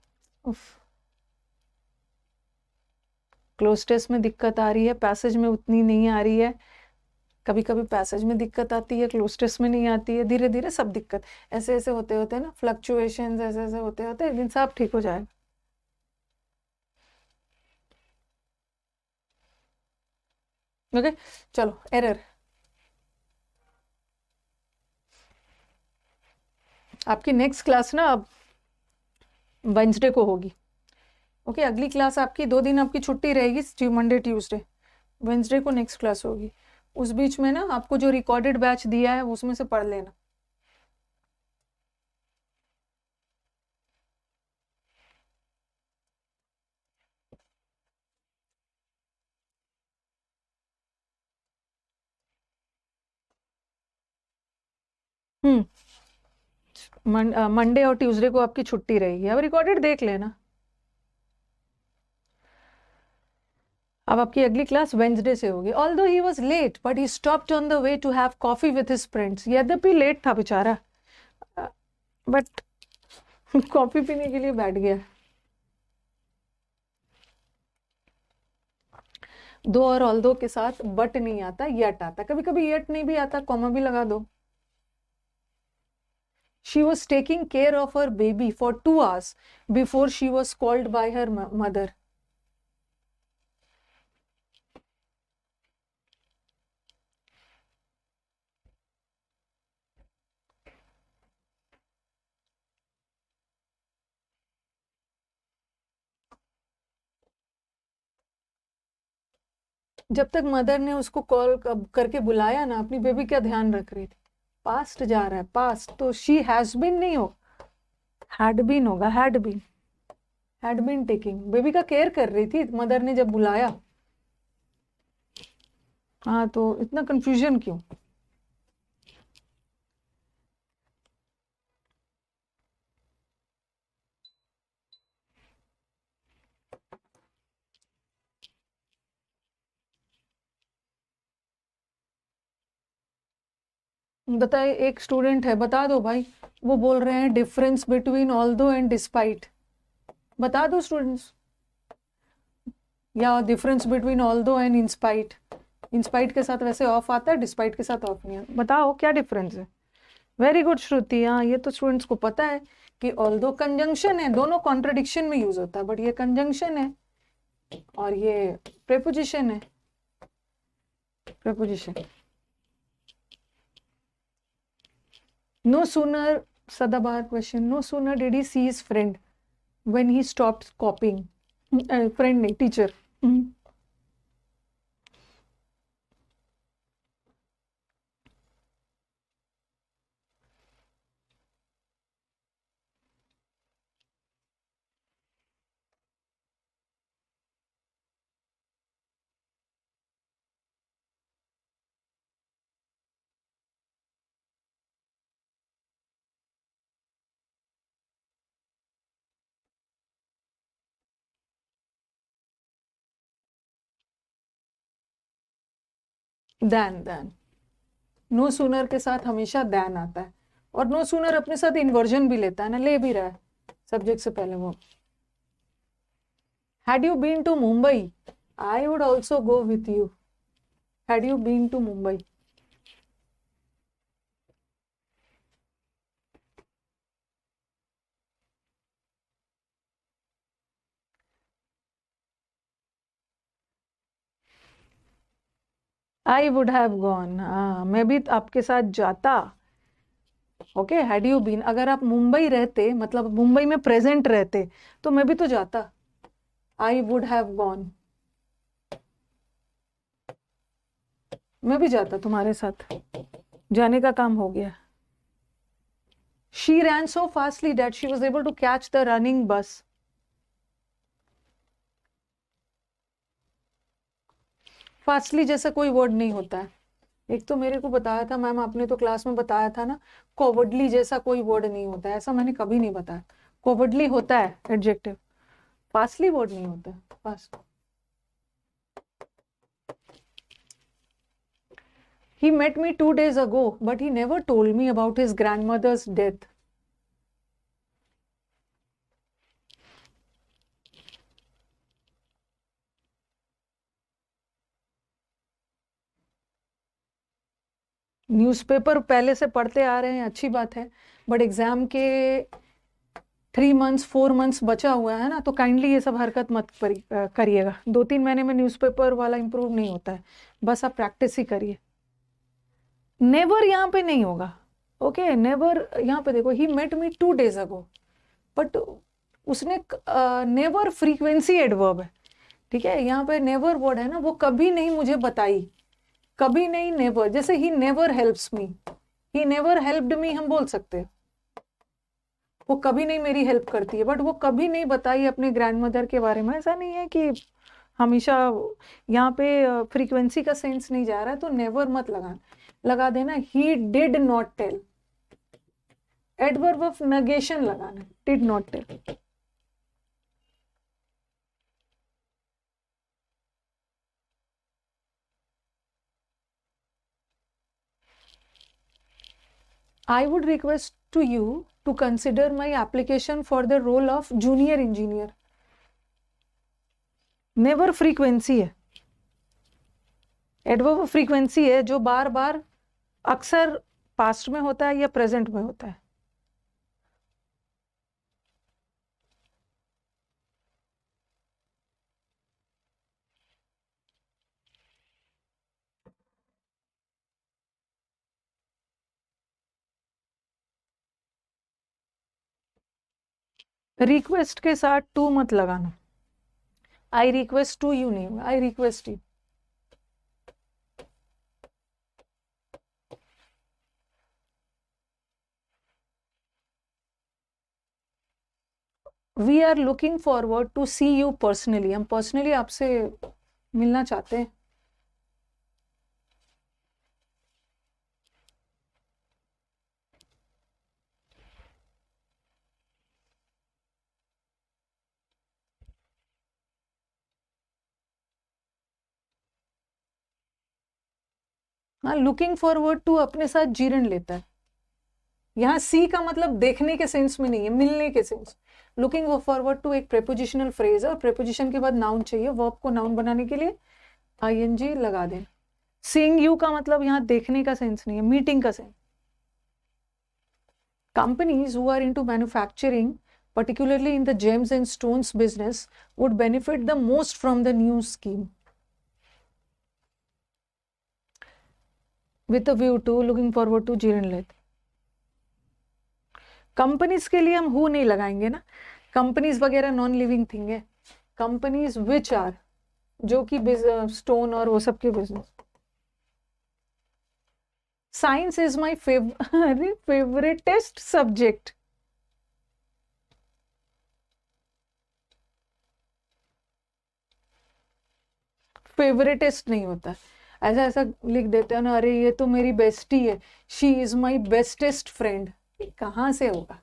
क्लोज टेस्ट में दिक्कत आ रही है, पैसेज में उतनी नहीं आ रही है। कभी कभी पैसेज में दिक्कत आती है, क्लोज टेस्ट में नहीं आती है, धीरे धीरे सब दिक्कत ऐसे ऐसे होते होते ना, फ्लक्चुएशंस ऐसे ऐसे होते होते एक दिन सब ठीक हो जाएगा। ओके चलो एरर आपकी नेक्स्ट क्लास ना अब वेंसडे को होगी। ओके अगली क्लास आपकी 2 दिन आपकी छुट्टी रहेगी, मंडे ट्यूसडे, वेंसडे को नेक्स्ट क्लास होगी। उस बीच में ना आपको जो रिकॉर्डेड बैच दिया है उसमें से पढ़ लेना। मंडे और ट्यूसडे को आपकी छुट्टी रहेगी, अब रिकॉर्डेड देख लेना। अब आपकी अगली क्लास वेंसडे से होगी। Although he was late but he stopped on the way to have coffee with his friends. यद्यपि लेट था बेचारा बट कॉफी पीने के लिए बैठ गया। दो और ऑल्दो के साथ बट नहीं आता, यट आता। कभी कभी यट नहीं भी आता, कॉमा भी लगा दो। She was taking care of her baby for 2 hours before she was called by her mother. जब तक मदर ने उसको कॉल करके बुलाया ना, अपनी बेबी का ध्यान रख रही थी। पास्ट जा रहा है, पास्ट तो शी हैज बीन नहीं हो, हैड बीन होगा, हैड बीन टेकिंग, बेबी का केयर कर रही थी मदर ने जब बुलाया। हाँ तो इतना कंफ्यूजन क्यों? बताए, एक स्टूडेंट है, बता दो भाई। वो बोल रहे हैं difference between although and despite. बता दो स्टूडेंट्स, या difference between although and in spite. In spite के साथ वैसे ऑफ आता है, डिस्पाइट के साथ ऑफ नहीं आता। बताओ क्या डिफरेंस है। वेरी गुड श्रुति, हाँ ये तो स्टूडेंट्स को पता है कि ऑल्दो कंजंक्शन है, दोनों कॉन्ट्रडिक्शन में यूज होता है, बट ये कंजंक्शन है और ये प्रेपोजिशन है। प्रेपोजिशन। नो सूनर, सदाबहार question, no sooner did he see his friend when he stopped copying. Friend नहीं, टीचर। दैन नो सूनर के साथ हमेशा दैन आता है, और नो सूनर अपने साथ इन्वर्जन भी लेता है ना, ले भी रहा है सब्जेक्ट से पहले। वो had you been to Mumbai, I would also go with you. Had you been to Mumbai. I would have gone, हाँ मैं भी आपके साथ जाता। ओके हैड यू बीन, अगर आप मुंबई रहते, मतलब मुंबई में प्रेजेंट रहते, तो मैं भी तो जाता। आई वुड हैव गॉन, मैं भी जाता तुम्हारे साथ, जाने का काम हो गया। She ran so fastly that she was able to catch the running bus. Fastly जैसा कोई वर्ड नहीं होता है। एक तो मेरे को बताया था मैम आपने, तो क्लास में बताया था ना, कॉवर्डली जैसा कोई वर्ड नहीं होता है, ऐसा मैंने कभी नहीं बताया। कॉवर्डली होता है एडजेक्टिव, फास्टली वर्ड नहीं होता है। Fast. He met me 2 days ago, but he never told me about his grandmother's death. Newspaper पहले से पढ़ते आ रहे हैं, अच्छी बात है, बट एग्जाम के 3 मंथ्स 4 मंथ्स बचा हुआ है ना, तो काइंडली ये सब हरकत मत करिएगा। 2-3 महीने में न्यूज़पेपर वाला इंप्रूव नहीं होता है, बस आप प्रैक्टिस ही करिए। नेवर यहाँ पे नहीं होगा, ओके, नेवर यहाँ पे देखो, he met me 2 days ago, but उसने नेवर फ्रीक्वेंसी एडवर्ब है, ठीक है, यहाँ पे नेवर वर्ड है ना, वो कभी नहीं मुझे बताई, कभी नहीं, नेवर। जैसे he never helps me, he never helped me हम बोल सकते हैं, वो कभी नहीं मेरी हेल्प करती है, बट वो कभी नहीं बताई अपने ग्रैंडमदर के बारे में। ऐसा नहीं है कि हमेशा, यहाँ पे फ्रीक्वेंसी का सेंस नहीं जा रहा है, तो नेवर मत लगा देना, he did not tell, adverb of negation लगाना, did not tell. I would request to you to consider my application for the role of junior engineer. Never frequency है, एडवर्ब फ्रीक्वेंसी है जो बार बार अक्सर पास्ट में होता है या प्रेजेंट में होता है। रिक्वेस्ट के साथ टू मत लगाना, आई रिक्वेस्ट टू यू नहीं, I request you. We are looking forward to see you personally, हम पर्सनली आपसे मिलना चाहते हैं। हाँ, लुकिंग फॉरवर्ड टू अपने साथ जीरण लेता है। यहाँ सी का मतलब देखने के सेंस में नहीं है, मिलने के सेंस। लुकिंग फॉरवर्ड टू एक प्रेपोजिशनल फ्रेज है, और प्रेपोजिशन के बाद नाउन चाहिए, वर्ब को नाउन बनाने के लिए आईएनजी लगा दें। सीइंग यू का मतलब यहाँ देखने का सेंस नहीं है, मीटिंग का sense. Companies who are into manufacturing, particularly in the gems and stones business, would benefit the most from the new scheme. With a view to looking forward to जीर्ण लेते। कंपनीज के लिए हम who नहीं लगाएंगे ना, companies वगैरह non living thing है। कंपनीज विच आर, जो कि स्टोन और वो सब के business. Science is my favouritest subject. Favouritest नहीं होता, ऐसा ऐसा लिख देते हैं ना, अरे ये तो मेरी बेस्टी है, she is my bestest friend. कहाँ से होगा,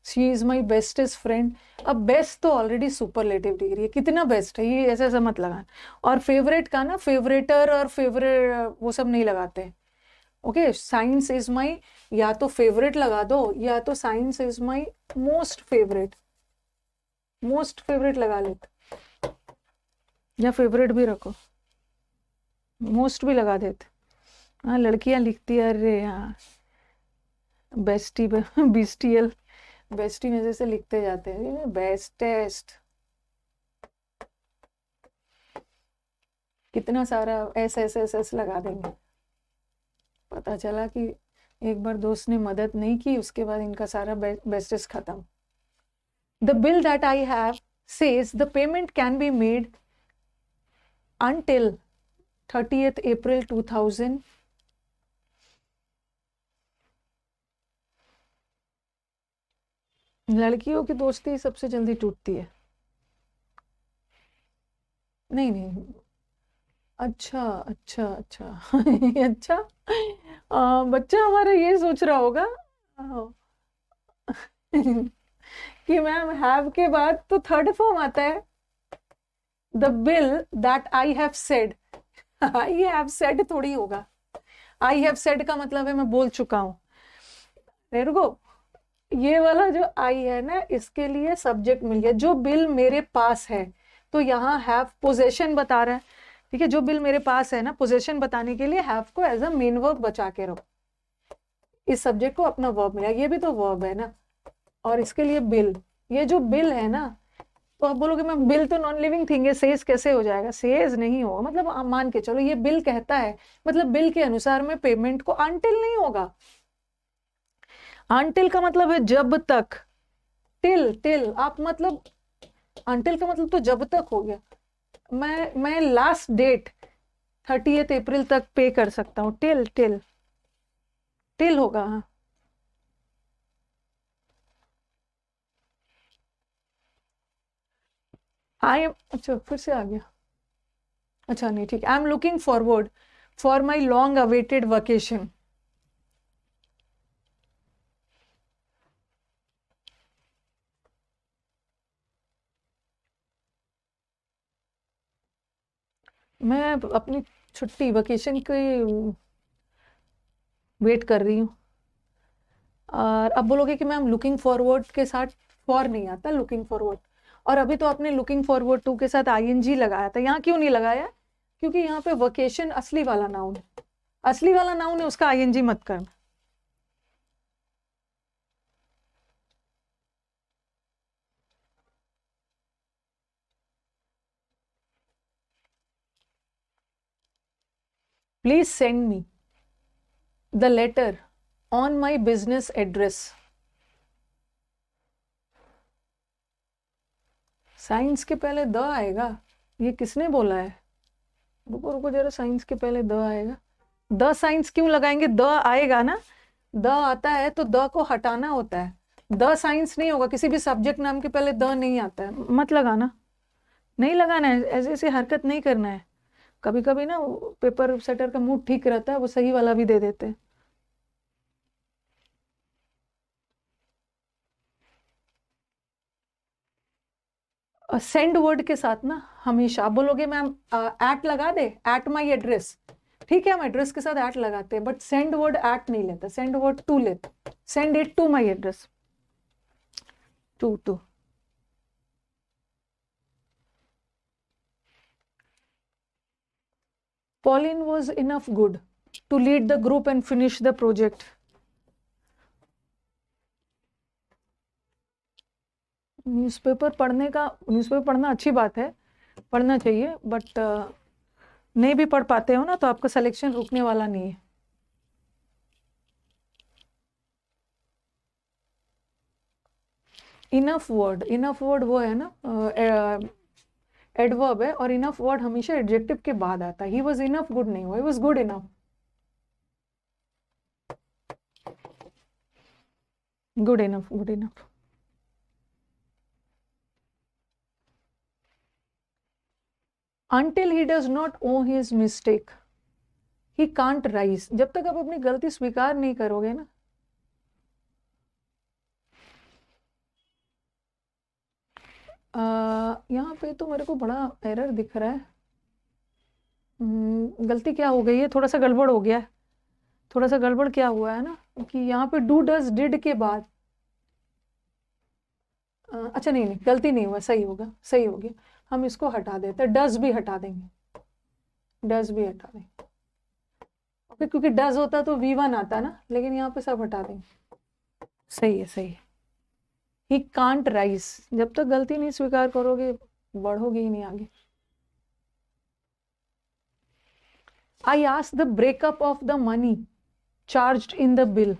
she is my bestest friend. अब बेस्ट तो ऑलरेडी सुपरलेटिव डिग्री है, कितना बेस्ट है ये, ऐसा ऐसा मत लगाना। और फेवरेट का ना, फेवरेटर और फेवरेट वो सब नहीं लगाते। ओके, साइंस इज माई, या तो फेवरेट लगा दो, या तो science is my most favourite, most favourite लगा लेते, या फेवरेट भी रखो, मोस्ट भी लगा देते। हाँ, लड़कियां लिखती है, अरे हाँ बेस्टी, बीस्टियल, बेस्टी में जैसे लिखते जाते हैं, बेस्टेस्ट, कितना सारा एस एस एस एस लगा देंगे। पता चला कि एक बार दोस्त ने मदद नहीं की, उसके बाद इनका सारा बेस्टेस्ट खत्म। The bill that I have says the payment can be made until 30th April 2000। लड़कियों की दोस्ती सबसे जल्दी टूटती है। नहीं नहीं, अच्छा अच्छा अच्छा अच्छा, बच्चा हमारा ये सोच रहा होगा कि मैम हैव के बाद तो थर्ड फॉर्म आता है, the bill that I have said. I have said थोड़ी होगा, आई हैव सेड का मतलब है मैं बोल चुका हूं। रुको, ये वाला जो आई है ना, इसके लिए सब्जेक्ट मिल गया, जो बिल मेरे पास है, तो यहाँ हैव पोजेशन बता रहा है, ठीक है, जो बिल मेरे पास है ना, पोजेशन बताने के लिए हैव को एज अ मेन वर्ब बचा के रखो। इस सब्जेक्ट को अपना वर्ब मिला, ये भी तो वर्ब है ना, और इसके लिए बिल, ये जो बिल है ना, तो आप बोलोगे मैम बिल तो नॉन लिविंग थिंग है, सेज कैसे हो जाएगा? सेज नहीं होगा, मतलब आप मान के चलो ये बिल कहता है, मतलब बिल के अनुसार मैं पेमेंट को, अनटिल नहीं होगा। अनटिल का मतलब है जब तक, टिल टिल आप मतलब, अनटिल का मतलब तो जब तक हो गया, मैं लास्ट डेट 30 अप्रैल तक पे कर सकता हूँ, टिल टिल टिल होगा। हाँ आई एम, अच्छा फिर से आ गया, अच्छा नहीं ठीक, I am looking forward for my long awaited vacation. मैं अपनी छुट्टी वेकेशन की वेट कर रही हूँ। और अब बोलोगे कि मैम लुकिंग फॉरवर्ड के साथ फॉर नहीं आता, लुकिंग फॉरवर्ड, और अभी तो आपने लुकिंग फॉरवर्ड टू के साथ आईएनजी लगाया था, यहाँ क्यों नहीं लगाया? क्योंकि यहाँ पे वेकेशन असली वाला नाउन है, असली वाला नाउन है, उसका आईएनजी मत करना। Please send me the later on my business address. Science के पहले द आएगा, ये किसने बोला है? रुको रुको जरा, साइंस के पहले द आएगा, द साइंस क्यों लगाएंगे? द आएगा ना, द आता है तो द को हटाना होता है, द साइंस नहीं होगा, किसी भी सब्जेक्ट नाम के पहले द नहीं आता है, मत लगाना, नहीं लगाना है, ऐसे ऐसे हरकत नहीं करना है। कभी कभी ना पेपर सेटर का मूड ठीक रहता है, वो सही वाला भी दे देते हैं। सेंड वर्ड के साथ ना हमेशा बोलोगे मैम एट लगा दे, एट माई एड्रेस, ठीक है हम एड्रेस के साथ एट लगाते हैं, बट सेंड वर्ड एट नहीं लेते, सेंड वर्ड टू लेते, send it to my address, to to. Pauline was enough good to lead the group and finish the project. Newspaper पढ़ने का, न्यूज़पेपर पढ़ना अच्छी बात है, पढ़ना चाहिए, बट नहीं भी पढ़ पाते हो ना तो आपका सिलेक्शन रुकने वाला नहीं है। इनफ वर्ड वो है ना, एडवर्ब है, और इनफ वर्ड हमेशा एडजेक्टिव के बाद आता है। ही वॉज इनफ गुड नहीं हुआ, he was good enough, good enough, good enough. Until he does not own his mistake, he can't rise। जब तक आप अपनी गलती स्वीकार नहीं करोगे ना, यहाँ पे तो मेरे को बड़ा एरर दिख रहा है। गलती क्या हो गई है, थोड़ा सा गड़बड़ हो गया है, थोड़ा सा गड़बड़ क्या हुआ है ना, कि यहाँ पे डू डज डिड के बाद, अच्छा नहीं नहीं गलती नहीं हुआ, सही होगा, सही हो गया, हम इसको हटा देते हैं, डज भी हटा देंगे, डज भी हटा देंगे, ओके, क्योंकि डज होता तो V1 आता ना, लेकिन यहाँ पे सब हटा देंगे, सही है सही है। ही कांट राइज, जब तक गलती नहीं स्वीकार करोगे बढ़ोगे ही नहीं आगे। I ask the breakup of the money charged in the bill.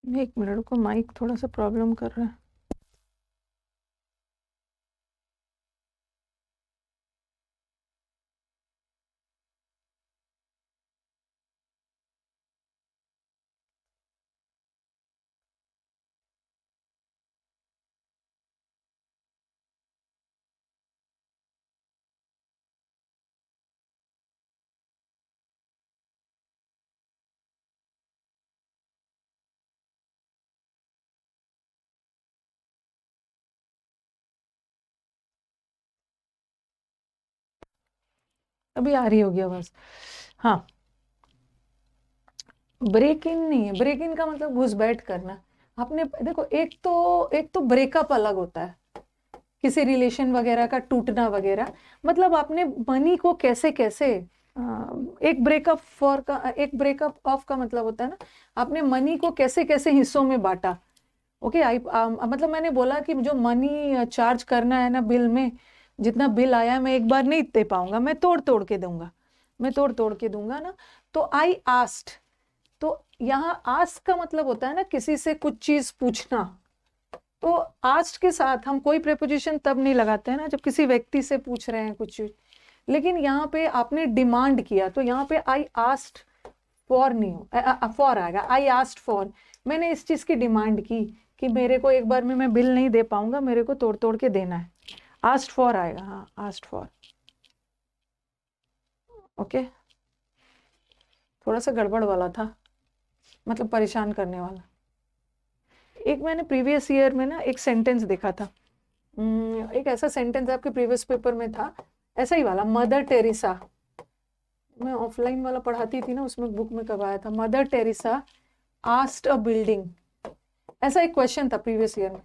एक मिनट को, माइक थोड़ा सा प्रॉब्लम कर रहा है। अभी आ रही होगी आवाज। हाँ, ब्रेक इन नहीं है, ब्रेक इन का मतलब घुसपैठ करना। आपने देखो, एक तो ब्रेकअप अलग होता है, किसी रिलेशन वगैरह का टूटना वगैरह, मतलब आपने मनी को कैसे कैसे एक ब्रेकअप ऑफ का मतलब होता है ना, आपने मनी को कैसे कैसे हिस्सों में बांटा। ओके, मतलब मैंने बोला कि जो मनी चार्ज करना है ना बिल में, जितना बिल आया है मैं एक बार नहीं दे पाऊंगा, मैं तोड़ तोड़ के दूंगा, मैं तोड़ तोड़ के दूंगा ना। तो आई आस्क्ड, तो यहाँ आस्क का मतलब होता है ना किसी से कुछ चीज पूछना। तो आस्क्ड के साथ हम कोई प्रेपोजिशन तब नहीं लगाते हैं ना जब किसी व्यक्ति से पूछ रहे हैं कुछ चीज, लेकिन यहाँ पे आपने डिमांड किया, तो यहाँ पे आई आस्क्ड फॉर नहीं हो, फॉर आएगा, आई आस्क्ड फॉर, मैंने इस चीज की डिमांड की कि मेरे को एक बार में मैं बिल नहीं दे पाऊंगा, मेरे को तोड़ तोड़ के देना है। आस्क्ड फॉर आएगा, हाँ आस्क्ड फॉर। ओके, थोड़ा सा गड़बड़ वाला था, मतलब परेशान करने वाला। एक मैंने प्रीवियस ईयर में ना एक सेंटेंस देखा था, एक ऐसा सेंटेंस आपके प्रीवियस पेपर में था, ऐसा ही वाला, मदर टेरेसा, मैं ऑफलाइन वाला पढ़ाती थी ना, उसमें बुक में कब आया था, मदर टेरेसा आस्क्ड अ बिल्डिंग, ऐसा एक क्वेश्चन था प्रीवियस ईयर में।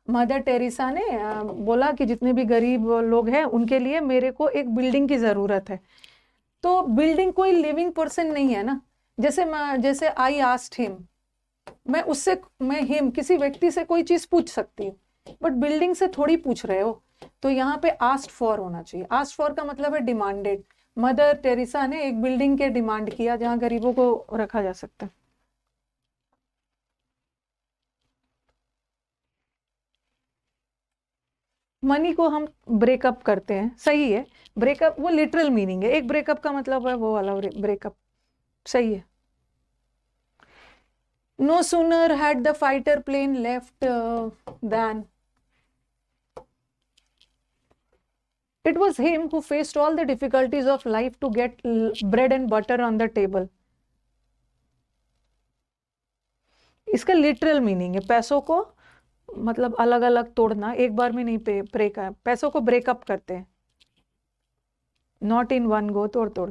मदर टेरेसा ने बोला कि जितने भी गरीब लोग हैं उनके लिए मेरे को एक बिल्डिंग की जरूरत है। तो बिल्डिंग कोई लिविंग पर्सन नहीं है ना, जैसे आई आस्क्ड हिम, मैं हिम किसी व्यक्ति से कोई चीज पूछ सकती हूँ, बट बिल्डिंग से थोड़ी पूछ रहे हो। तो यहाँ पे आस्क्ड फॉर होना चाहिए। आस्क्ड फॉर का मतलब है डिमांडेड। मदर टेरेसा ने एक बिल्डिंग के डिमांड किया जहां गरीबों को रखा जा सकता है। मनी को हम ब्रेकअप करते हैं, सही है, ब्रेकअप वो लिटरल मीनिंग है, एक ब्रेकअप का मतलब है वो वाला ब्रेकअप, सही है। No sooner had the fighter plane left than it was him who faced all the difficulties of life to get bread and butter on the table। इसका लिटरल मीनिंग है पैसों को मतलब अलग अलग तोड़ना, एक बार में नहीं पैसों को ब्रेकअप करते हैं, नॉट इन वन गो, तोड़ तोड़।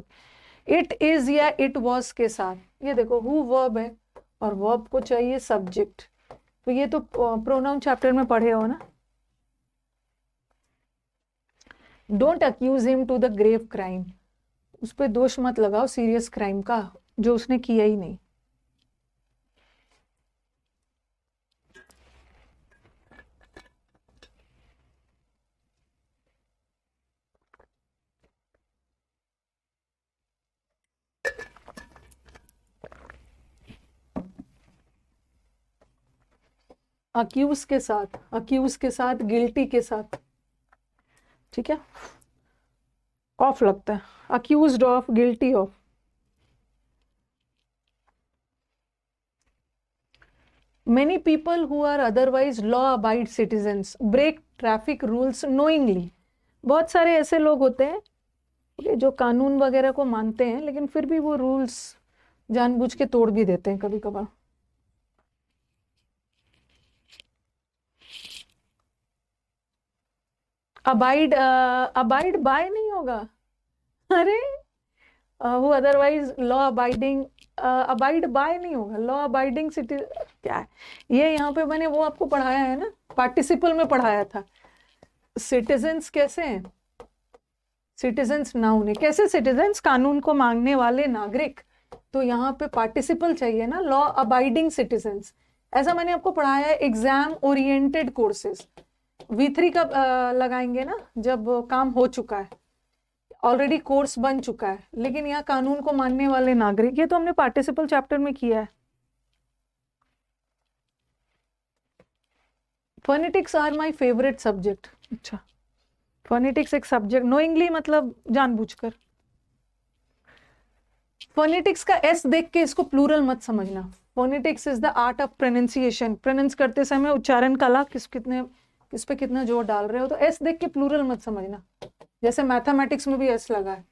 इट इज या इट वॉज के साथ, ये देखो हु वर्ब है और वर्ब को चाहिए सब्जेक्ट, तो ये तो प्रोनाउन चैप्टर में पढ़े हो ना। Don't accuse him to the grave crime, उस पर दोष मत लगाओ सीरियस क्राइम का जो उसने किया ही नहीं। अक्यूज के साथ, अक्यूज के साथ, गिल्टी के साथ, ठीक है, ऑफ लगता है, accused of, guilty of. Many people who are otherwise law-abiding citizens break traffic rules knowingly। बहुत सारे ऐसे लोग होते हैं जो कानून वगैरह को मानते हैं लेकिन फिर भी वो रूल्स जानबूझ के तोड़ भी देते हैं कभी कभार। अबाइड बाय नहीं होगा, अरे वो otherwise law abiding, abide by नहीं होगा, लॉ अबाइडिंग सिटी क्या है ये, यहाँ पे मैंने वो आपको पढ़ाया है ना, पार्टिसिपल में पढ़ाया था। सिटीजन्स कैसे हैं, सिटीजन्स नाउन है, कैसे सिटीजन्स, कानून को मांगने वाले नागरिक, तो यहाँ पे पार्टिसिपल चाहिए ना, लॉ अबाइडिंग सिटीजन्स। ऐसा मैंने आपको पढ़ाया है एग्जाम ओरिएंटेड कोर्सेज, V3 कब लगाएंगे ना, जब काम हो चुका है, ऑलरेडी कोर्स बन चुका है, लेकिन यहाँ कानून को मानने वाले नागरिक, ये तो हमने पार्टिसिपल चैप्टर में किया है। Phonetics are my favourite subject. अच्छा, फोनेटिक्स एक सब्जेक्ट, नोइंगली मतलब जानबूझकर। फोनेटिक्स का एस देख के इसको प्लूरल मत समझना। Phonetics is the art of pronunciation, pronounce करते समय उच्चारण कला, किस पे कितना जोर डाल रहे हो, तो एस देख के प्लूरल मत समझना, जैसे मैथमेटिक्स में भी एस लगा है।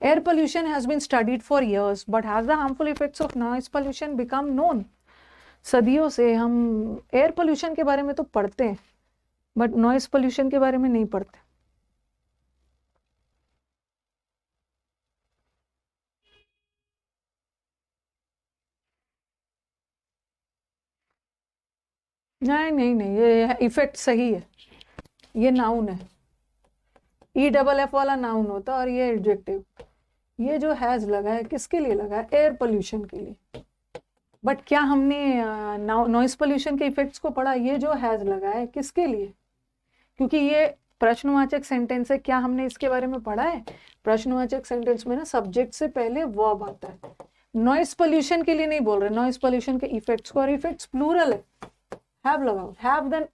Air pollution has been studied for years but has the harmful effects of noise pollution become known. सदियों से हम एयर पोल्यूशन के बारे में तो पढ़ते हैं बट नॉइज पोल्यूशन के बारे में नहीं पढ़ते। नहीं नहीं नहीं, ये इफेक्ट सही है, ये नाउन है, EFF वाला नाउन होता है और ये एडजेक्टिव। ये जो हैज लगा है किसके लिए लगा है? एयर पोल्यूशन के लिए। बट क्या हमने नॉइस पोल्यूशन के इफेक्ट्स को पढ़ा? ये जो हैज लगा है किसके लिए? क्योंकि ये प्रश्नवाचक सेंटेंस है, क्या हमने इसके बारे में पढ़ा है? प्रश्नवाचक सेंटेंस में ना सब्जेक्ट से पहले वर्ब आता है। नॉइस पोल्यूशन के लिए नहीं बोल रहे, नॉइस पोल्यूशन के इफेक्ट्स को, और इफेक्ट्स प्लूरल है, हैव लगाओ, have then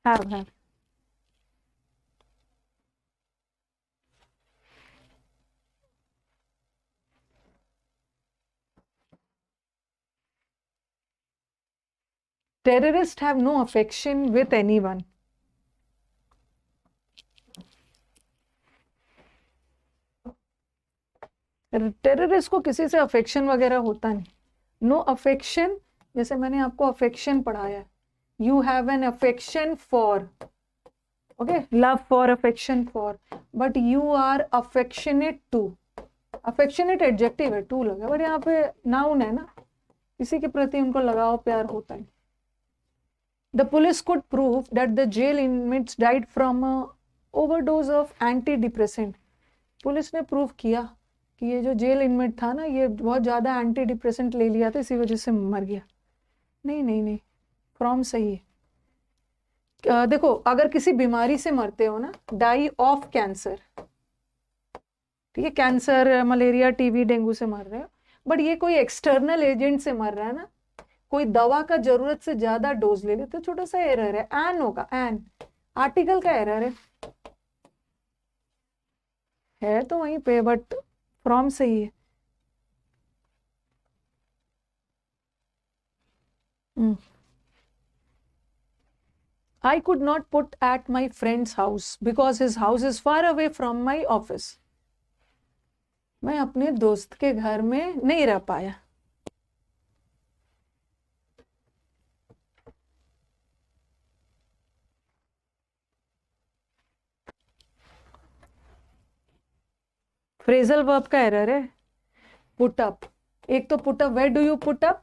have. Terrorists have no affection with anyone. Terrorist को किसी से अफेक्शन वगैरह होता नहीं। नो अफेक्शन, जैसे मैंने आपको अफेक्शन पढ़ाया, you have an affection for, okay, love for, affection for, but you are affectionate to. Affectionate adjective है, टू लगा, बट यहाँ पे नाउन है ना, किसी के प्रति उनको लगाव प्यार होता है। The police could prove that the jail inmates died from a overdose of antidepressant. Police ने प्रूव किया कि ये जो जेल इनमेट था ना, ये बहुत ज़्यादा एंटी डिप्रेसेंट ले लिया था, इसी वजह से मर गया। नहीं नहीं नहीं, फ्रॉम सही है। देखो, अगर किसी बीमारी से मरते हो ना, डाई ऑफ कैंसर, ठीक है, कैंसर, मलेरिया, टीबी, डेंगू से मर रहे हो, बट ये कोई एक्सटर्नल एजेंट से मर रहा है ना, कोई दवा का जरूरत से ज्यादा डोज ले लेते, छोटा सा एरर है, एन होगा, एन आर्टिकल का एरर है तो वहीं पे, बट फ्रॉम सही है। I could not put at my friend's house because his house is far away from my office. मैं अपने दोस्त के घर में नहीं रह पाया। फ्रेजल वर्ब का एरर है, पुट अप। एक तो put up, where do you put up,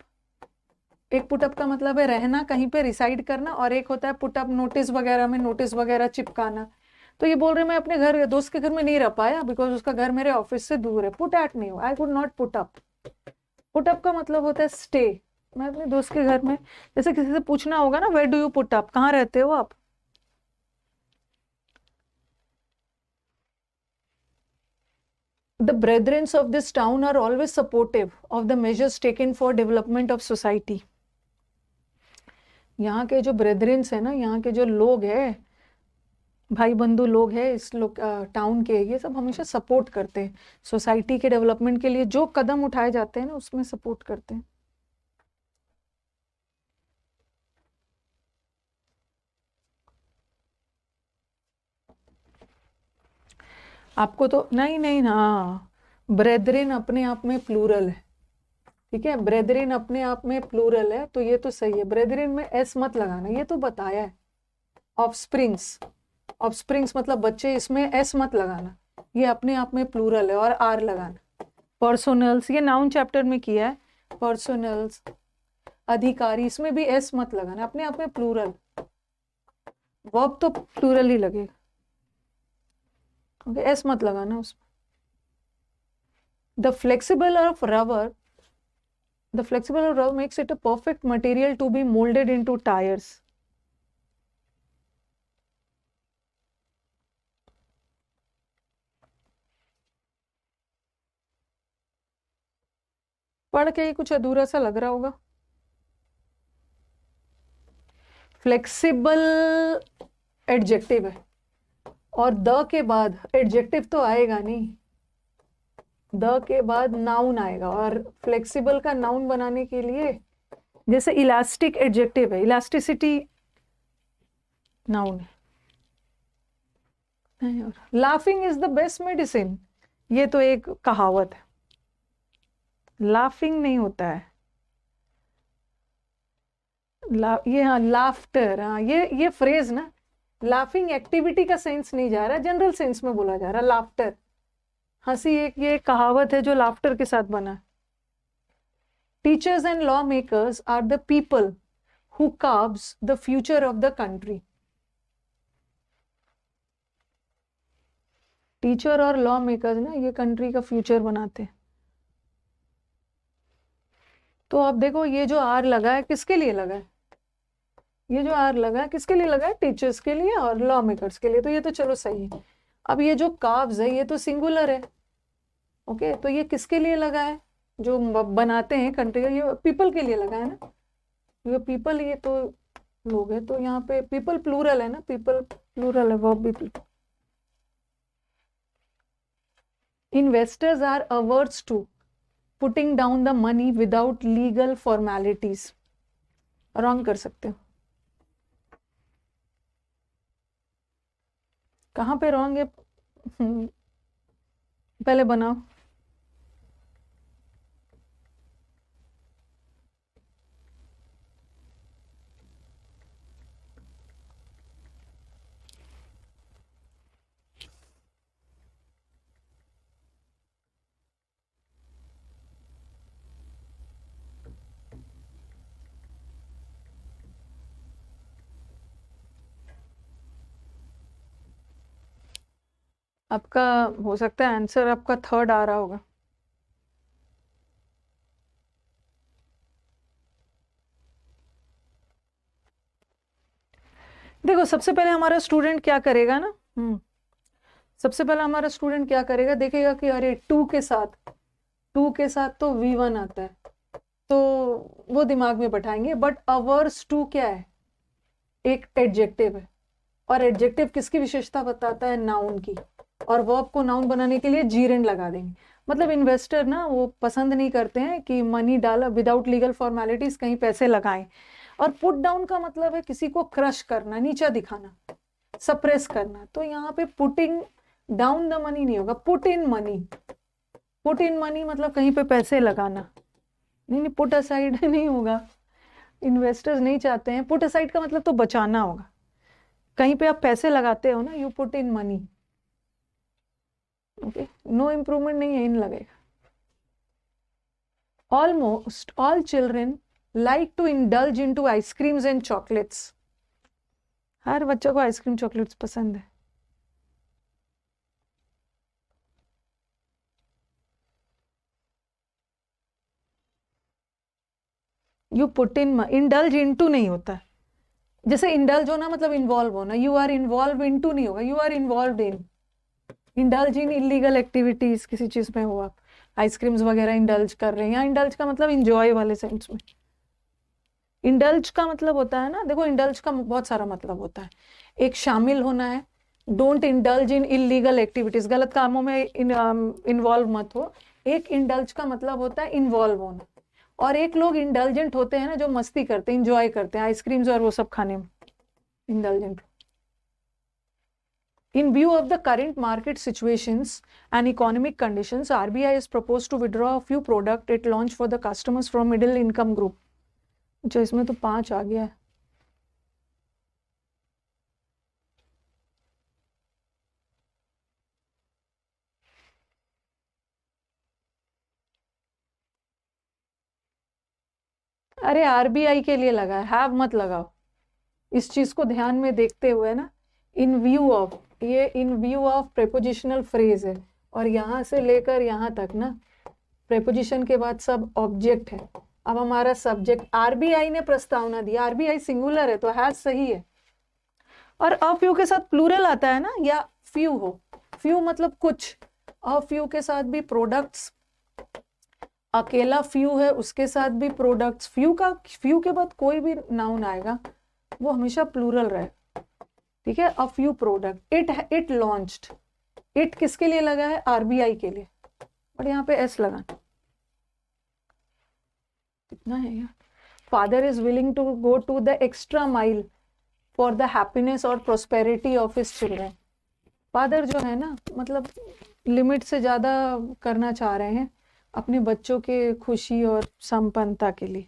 एक पुटअप का मतलब है रहना, कहीं पे रिसाइड करना, और एक होता है पुटअप नोटिस वगैरह में, नोटिस वगैरह चिपकाना। तो ये बोल रहे मैं अपने घर, दोस्त के घर में नहीं रह पाया बिकॉज उसका घर मेरे ऑफिस से दूर है। पुट एट नहीं हो, I could not put up. Put up का मतलब होता है स्टे। मैं अपने दोस्त के घर में, जैसे किसी से पूछना होगा ना, where do you put up, कहाँ रहते हो आप। The brethren of this town are always supportive of the measures taken for development of society. यहाँ के जो ब्रेदरेंस है ना, यहाँ के जो लोग हैं, भाई बंधु लोग हैं इस लोग टाउन के, ये सब हमेशा सपोर्ट करते हैं सोसाइटी के डेवलपमेंट के लिए, जो कदम उठाए जाते हैं ना उसमें सपोर्ट करते हैं। आपको तो नहीं नहीं, हाँ, ब्रेदरिन अपने आप में प्लूरल है, ठीक है, ब्रेदरिन अपने आप में प्लूरल है, तो ये तो सही है। ब्रेदरिन में एस मत लगाना, ये तो बताया है। ऑफस्प्रिंग्स, ऑफस्प्रिंग्स मतलब बच्चे, इसमें एस मत लगाना, ये अपने आप में प्लूरल है, और आर लगाना। पर्सोनल्स, ये नाउन चैप्टर में किया है, पर्सोनल्स, अधिकारी, इसमें भी एस मत लगाना, अपने आप में प्लूरल। वर्ब तो प्लूरल ही लगेगा, ओके, एस मत लगाना उसमें। The flexible of rubber makes it a perfect material to be molded into tires. पढ़ के ही कुछ अधूरा सा लग रहा होगा। फ्लेक्सिबल एडजेक्टिव है, और द के बाद एडजेक्टिव तो आएगा नहीं, द के बाद नाउन आएगा, और फ्लेक्सिबल का नाउन बनाने के लिए, जैसे इलास्टिक एडजेक्टिव है, इलास्टिसिटी नाउन है। Laughing is the best medicine, ये तो एक कहावत है, लाफिंग नहीं होता है, ये हाँ लाफ्टर, हाँ ये फ्रेज ना, लाफिंग एक्टिविटी का सेंस नहीं जा रहा, जनरल सेंस में बोला जा रहा, लाफ्टर, हंसी, एक ये कहावत है जो लाफ्टर के साथ बना है। Teachers and law makers are the people who carves the future of the country. Teacher और लॉ मेकर्स ना ये कंट्री का फ्यूचर बनाते हैं. तो अब देखो ये जो आर लगा है किसके लिए लगा है? ये जो आर लगा है किसके लिए लगा है? टीचर्स के लिए और लॉ मेकर्स के लिए. तो ये तो चलो सही है. अब ये जो कार्व्स है ये तो सिंगुलर है. ओके तो ये किसके लिए लगा है? जो बनाते हैं कंट्री का, ये पीपल के लिए लगा है ना. ये पीपल ये तो लोग है, तो यहाँ पे पीपल प्लूरल है ना, पीपल प्लूरल है, वर्ब भी plural. Investors are averse to putting down the money without legal formalities. Wrong कर सकते हो. कहाँ पे रॉन्ग है? पहले बनाओ. आपका हो सकता है आंसर आपका थर्ड आ रहा होगा. देखो सबसे पहले हमारा स्टूडेंट क्या करेगा ना, सबसे पहले हमारा स्टूडेंट क्या करेगा, देखेगा कि अरे टू के साथ तो V1 आता है, तो वो दिमाग में बैठाएंगे. बट अवर्स टू क्या है? एक एडजेक्टिव है, और एडजेक्टिव किसकी विशेषता बताता है? नाउन की. और वर्ब को नाउन बनाने के लिए जीरेंड लगा देंगे. मतलब इन्वेस्टर ना वो पसंद नहीं करते हैं कि मनी डाला विदाउट लीगल फॉर्मेलिटीज कहीं पैसे लगाएं. और पुट डाउन का मतलब है किसी को क्रश करना, नीचा दिखाना, सप्रेस करना. तो यहाँ पे पुटिंग डाउन द मनी नहीं होगा, put in money. Put in money मतलब कहीं पे पैसे लगाना. नहीं, पुट असाइड नहीं होगा. इन्वेस्टर्स नहीं चाहते हैं. पुट असाइड का मतलब तो बचाना होगा. कहीं पे आप पैसे लगाते हो ना, you put in money. Okay, no improvement नहीं है, इन लगेगा. Almost all children like to indulge into ice creams and chocolates. हर बच्चों को आइसक्रीम चॉकलेट्स पसंद है. You put in, indulge into नहीं होता. जैसे इंडल्ज होना मतलब इन्वॉल्व होना, यू आर इन्वॉल्व इनटू नहीं होगा, you are involve in. Indulge in illegal activities, किसी चीज में हो आप, आइसक्रीम्स वगैरह इंडल्ज कर रहे हैं. यहाँ इंडल्ज का मतलब इंजॉय वाले सेंस में. इंडल्ज का मतलब होता है ना, देखो इंडल्ज का बहुत सारा मतलब होता है. एक शामिल होना है, don't indulge in illegal activities, गलत कामों में इन्वॉल्व मत हो. एक इंडल्ज का मतलब होता है इन्वॉल्व होना. और एक लोग इंडल्जेंट होते हैं ना, जो मस्ती करते हैं, इंजॉय करते हैं आइसक्रीम्स और वो सब खाने में, indulgent. In view of the current market situations and economic conditions, RBI is proposed to withdraw a few products it launched for the customers from middle income group. जो इसमें तो 5 आ गया है. अरे RBI के लिए लगा है, हैव मत लगाओ. इस चीज को ध्यान में देखते हुए ना, इन व्यू ऑफ, ये इन व्यू ऑफ प्रेपोजिशनल फ्रेज है, और यहां से लेकर यहां तक ना प्रेपोजिशन के बाद सब ऑब्जेक्ट है. अब हमारा सब्जेक्ट, आरबीआई ने प्रस्तावना दी, आरबीआई सिंगुलर है तो हैज सही है. और अ फ्यू के साथ प्लूरल आता है ना, या फ्यू हो, फ्यू मतलब कुछ, अ फ्यू के साथ भी प्रोडक्ट्स, अकेला फ्यू है उसके साथ भी प्रोडक्ट्स. फ्यू के बाद कोई भी नाउन आएगा वो हमेशा प्लूरल रहे. ठीक है, a few product. It launched, it किसके लिए लगा है? आरबीआई के लिए. और यहाँ पे एस लगाना. कितना है यार? Father is willing to go to the extra mile for the happiness और prosperity of his children. Father जो है ना, मतलब लिमिट से ज्यादा करना चाह रहे हैं अपने बच्चों के खुशी और संपन्नता के लिए.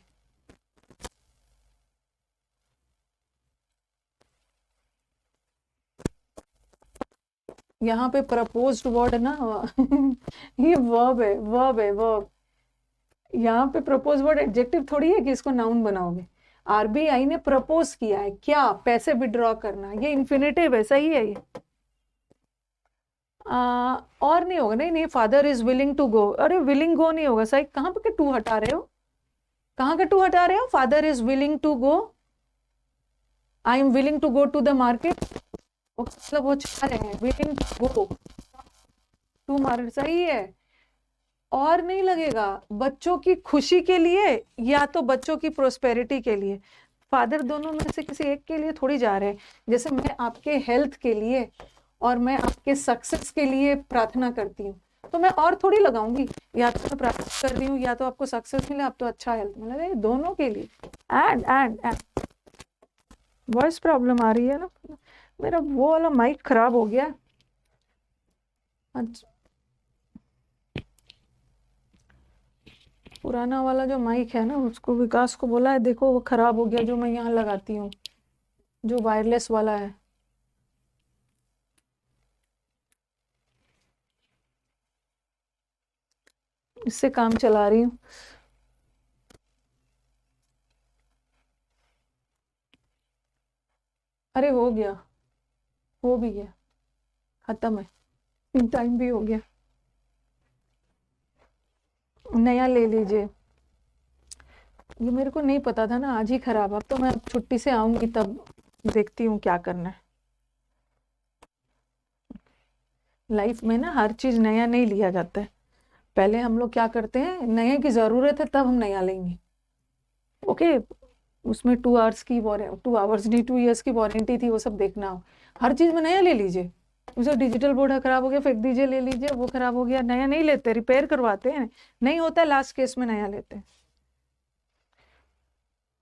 यहाँ पे प्रपोज्ड वर्ड ना ये वर्ब है. यहाँ पे प्रपोज वर्ड एडजेक्टिव थोड़ी है कि इसको नाउन बनाओगे. आरबीआई ने प्रपोज किया है क्या, पैसे विड्रॉ करना, ये इन्फिनेटिव है, सही है ये। और नहीं होगा, नहीं नहीं, father is willing to go, अरे विलिंग गो नहीं होगा, सही, कहाँ पे टू हटा रहे हो, कहाँ का टू हटा रहे हो, father is willing to go, I am willing to go to the market, मतलब वो चाह रहे हैं willing to go to market, सही है। और नहीं लगेगा, बच्चों की खुशी के लिए या तो बच्चों की प्रोस्पेरिटी के लिए, फादर दोनों में से किसी एक के लिए थोड़ी जा रहे हैं। जैसे मैं आपके हेल्थ के लिए और मैं आपके सक्सेस के लिए प्रार्थना करती हूँ, तो मैं और थोड़ी लगाऊंगी, या तो मैं प्रार्थना कर रही हूँ या तो आपको सक्सेस मिले, आप तो अच्छा हेल्थ मिले, दोनों के लिए। एंड वॉइस प्रॉब्लम आ रही है ना, मेरा वो वाला माइक खराब हो गया। अच्छा, पुराना वाला जो माइक है ना, उसको विकास को बोला है, देखो वो खराब हो गया, जो मैं यहाँ लगाती हूँ, जो वायरलेस वाला है। इससे काम चला रही हूँ। अरे हो गया, हो भी गया, खत्म है, टाइम भी हो गया, नया ले लीजिए। ये मेरे को नहीं पता था ना, आज ही खराब, अब तो मैं छुट्टी से आऊंगी तब देखती हूँ क्या करना है। लाइफ में ना हर चीज नया नहीं लिया जाता है, पहले हम लोग क्या करते हैं, नए की जरूरत है तब हम नया लेंगे, ओके। उसमें 2 आवर्स की 2 आवर्स नहीं, 2 इयर्स की वारंटी थी, वो सब देखना हो, हर चीज में नया ले लीजिए। उसे डिजिटल बोर्ड खराब हो गया फेंक दीजिए, ले लीजिए, वो खराब हो गया, नया नहीं लेते, रिपेयर करवाते हैं, नहीं होता है लास्ट केस में नया लेते हैं।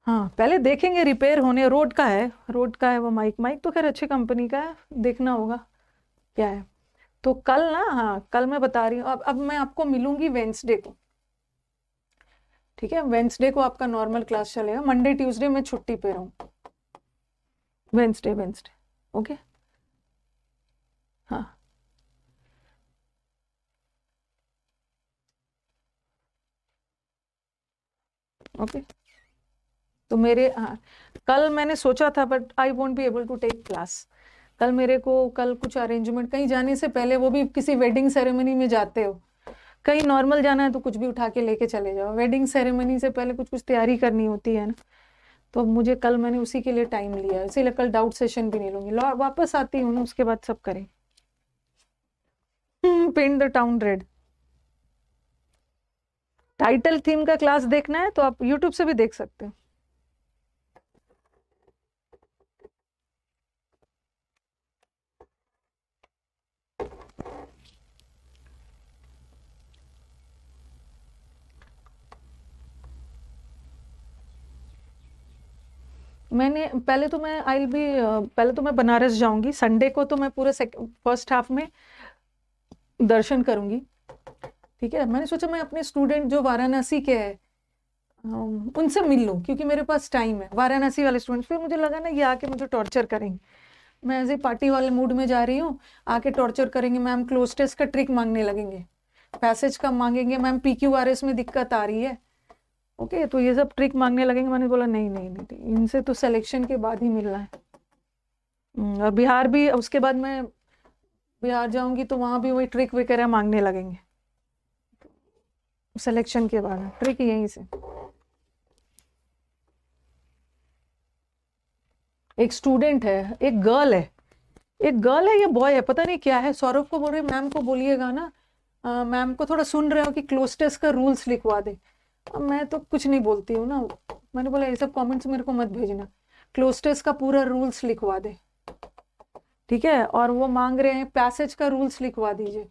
हाँ पहले देखेंगे रिपेयर होने, रोड का है वो माइक, माइक तो खैर अच्छी कंपनी का है, देखना होगा क्या है। तो कल ना, हाँ कल मैं बता रही हूँ, अब मैं आपको मिलूंगी वेंसडे को, ठीक है, वेंसडे को आपका नॉर्मल क्लास चलेगा, मंडे ट्यूसडे मैं छुट्टी पे रहूँ, वेंसडे वेंसडे, ओके। हाँ ओके। तो मेरे, हाँ कल मैंने सोचा था but I won't be able to take class, कल मेरे को, कल कुछ अरेंजमेंट, कहीं जाने से पहले, वो भी किसी वेडिंग सेरेमनी में जाते हो, कहीं नॉर्मल जाना है तो कुछ भी उठा के लेके चले जाओ, वेडिंग सेरेमनी से पहले कुछ कुछ तैयारी करनी होती है ना, तो अब मुझे कल, मैंने उसी के लिए टाइम लिया है, इसीलिए कल डाउट सेशन भी नहीं लूंगी, वापस आती हूँ ना उसके बाद सब करें। Paint the town red, title theme का क्लास देखना है तो आप यूट्यूब से भी देख सकते हो। मैंने पहले तो मैं आई बी पहले तो मैं बनारस जाऊंगी, संडे को तो मैं पूरे फर्स्ट हाफ में दर्शन करूंगी, ठीक है। मैंने सोचा मैं अपने स्टूडेंट जो वाराणसी के हैं उनसे मिल लूँ, क्योंकि मेरे पास टाइम है, वाराणसी वाले स्टूडेंट्स, फिर मुझे लगा ना ये आके मुझे टॉर्चर करेंगे, मैं ऐसे पार्टी वाले मूड में जा रही हूँ, आके टॉर्चर करेंगे, मैम क्लोज टेस्ट का ट्रिक मांगने लगेंगे, पैसेज का मांगेंगे, मैम PQRS में दिक्कत आ रही है, ओके, तो ये सब ट्रिक मांगने लगेंगे। मैंने बोला नहीं नहीं नहीं, इनसे तो सिलेक्शन के बाद ही मिलना है। और बिहार भी, उसके बाद मैं बिहार जाऊंगी तो वहां भी वही ट्रिक वगैरह मांगने लगेंगे, सिलेक्शन के बाद ट्रिक यहीं से। एक स्टूडेंट है, एक गर्ल है, एक गर्ल है या बॉय है पता नहीं क्या है, सौरभ को बोल रहे मैम को बोलिएगा ना, मैम को थोड़ा सुन रहे हो कि क्लोज टेस्ट का रूल्स लिखवा दे। अब मैं तो कुछ नहीं बोलती हूँ ना, मैंने बोला ये सब कमेंट्स मेरे को मत भेजना, क्लोज टेस्ट का पूरा रूल्स लिखवा दे, ठीक है। और वो मांग रहे हैं पैसेज का रूल्स लिखवा दीजिए,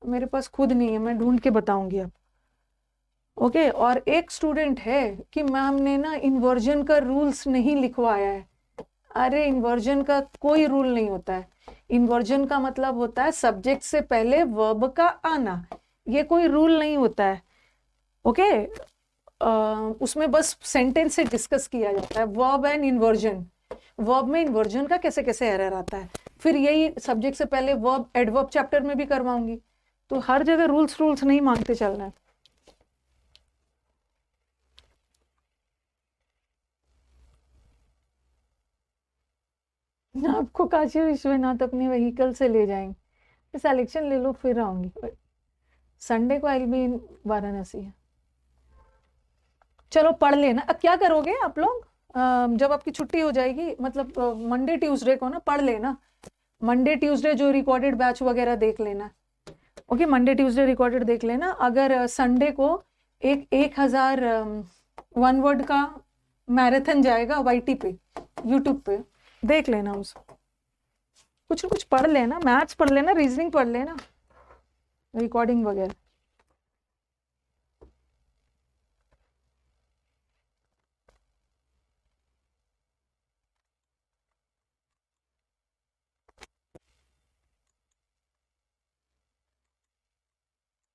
मेरे पास खुद नहीं है, मैं ढूंढ के बताऊंगी अब, ओके। और एक स्टूडेंट है कि मैम ने ना इन्वर्जन का रूल्स नहीं लिखवाया है, अरे इन्वर्जन का कोई रूल नहीं होता है, इन्वर्जन का मतलब होता है सब्जेक्ट से पहले वर्ब का आना, ये कोई रूल नहीं होता है, ओके। उसमें बस सेंटेंस से डिस्कस किया जाता है, वर्ब एंड इन्वर्जन, वर्ब में इन्वर्जन का कैसे कैसे एरर आता है, फिर यही सब्जेक्ट से पहले वर्ब एडवर्ब चैप्टर में भी करवाऊंगी, तो हर जगह रूल्स रूल्स नहीं मांगते चलना है। आपको काशी विश्वनाथ अपने व्हीकल से ले जाएंगे, सिलेक्शन ले लो फिर आऊंगी। संडे को आई बी इन वाराणसी। चलो पढ़ लेना। अब क्या करोगे आप लोग, जब आपकी छुट्टी हो जाएगी, मतलब मंडे ट्यूसडे को ना पढ़ लेना। मंडे ट्यूसडे जो रिकॉर्डेड बैच वगैरह देख लेना। ओके, मंडे ट्यूसडे रिकॉर्डेड देख लेना। अगर संडे को 1000 वन वर्ड का मैराथन जाएगा वाईटी पे, यूट्यूब पे देख लेना। उसको कुछ न कुछ पढ़ लेना, मैथ्स पढ़ लेना, रीजनिंग पढ़ लेना, रिकॉर्डिंग वगैरह।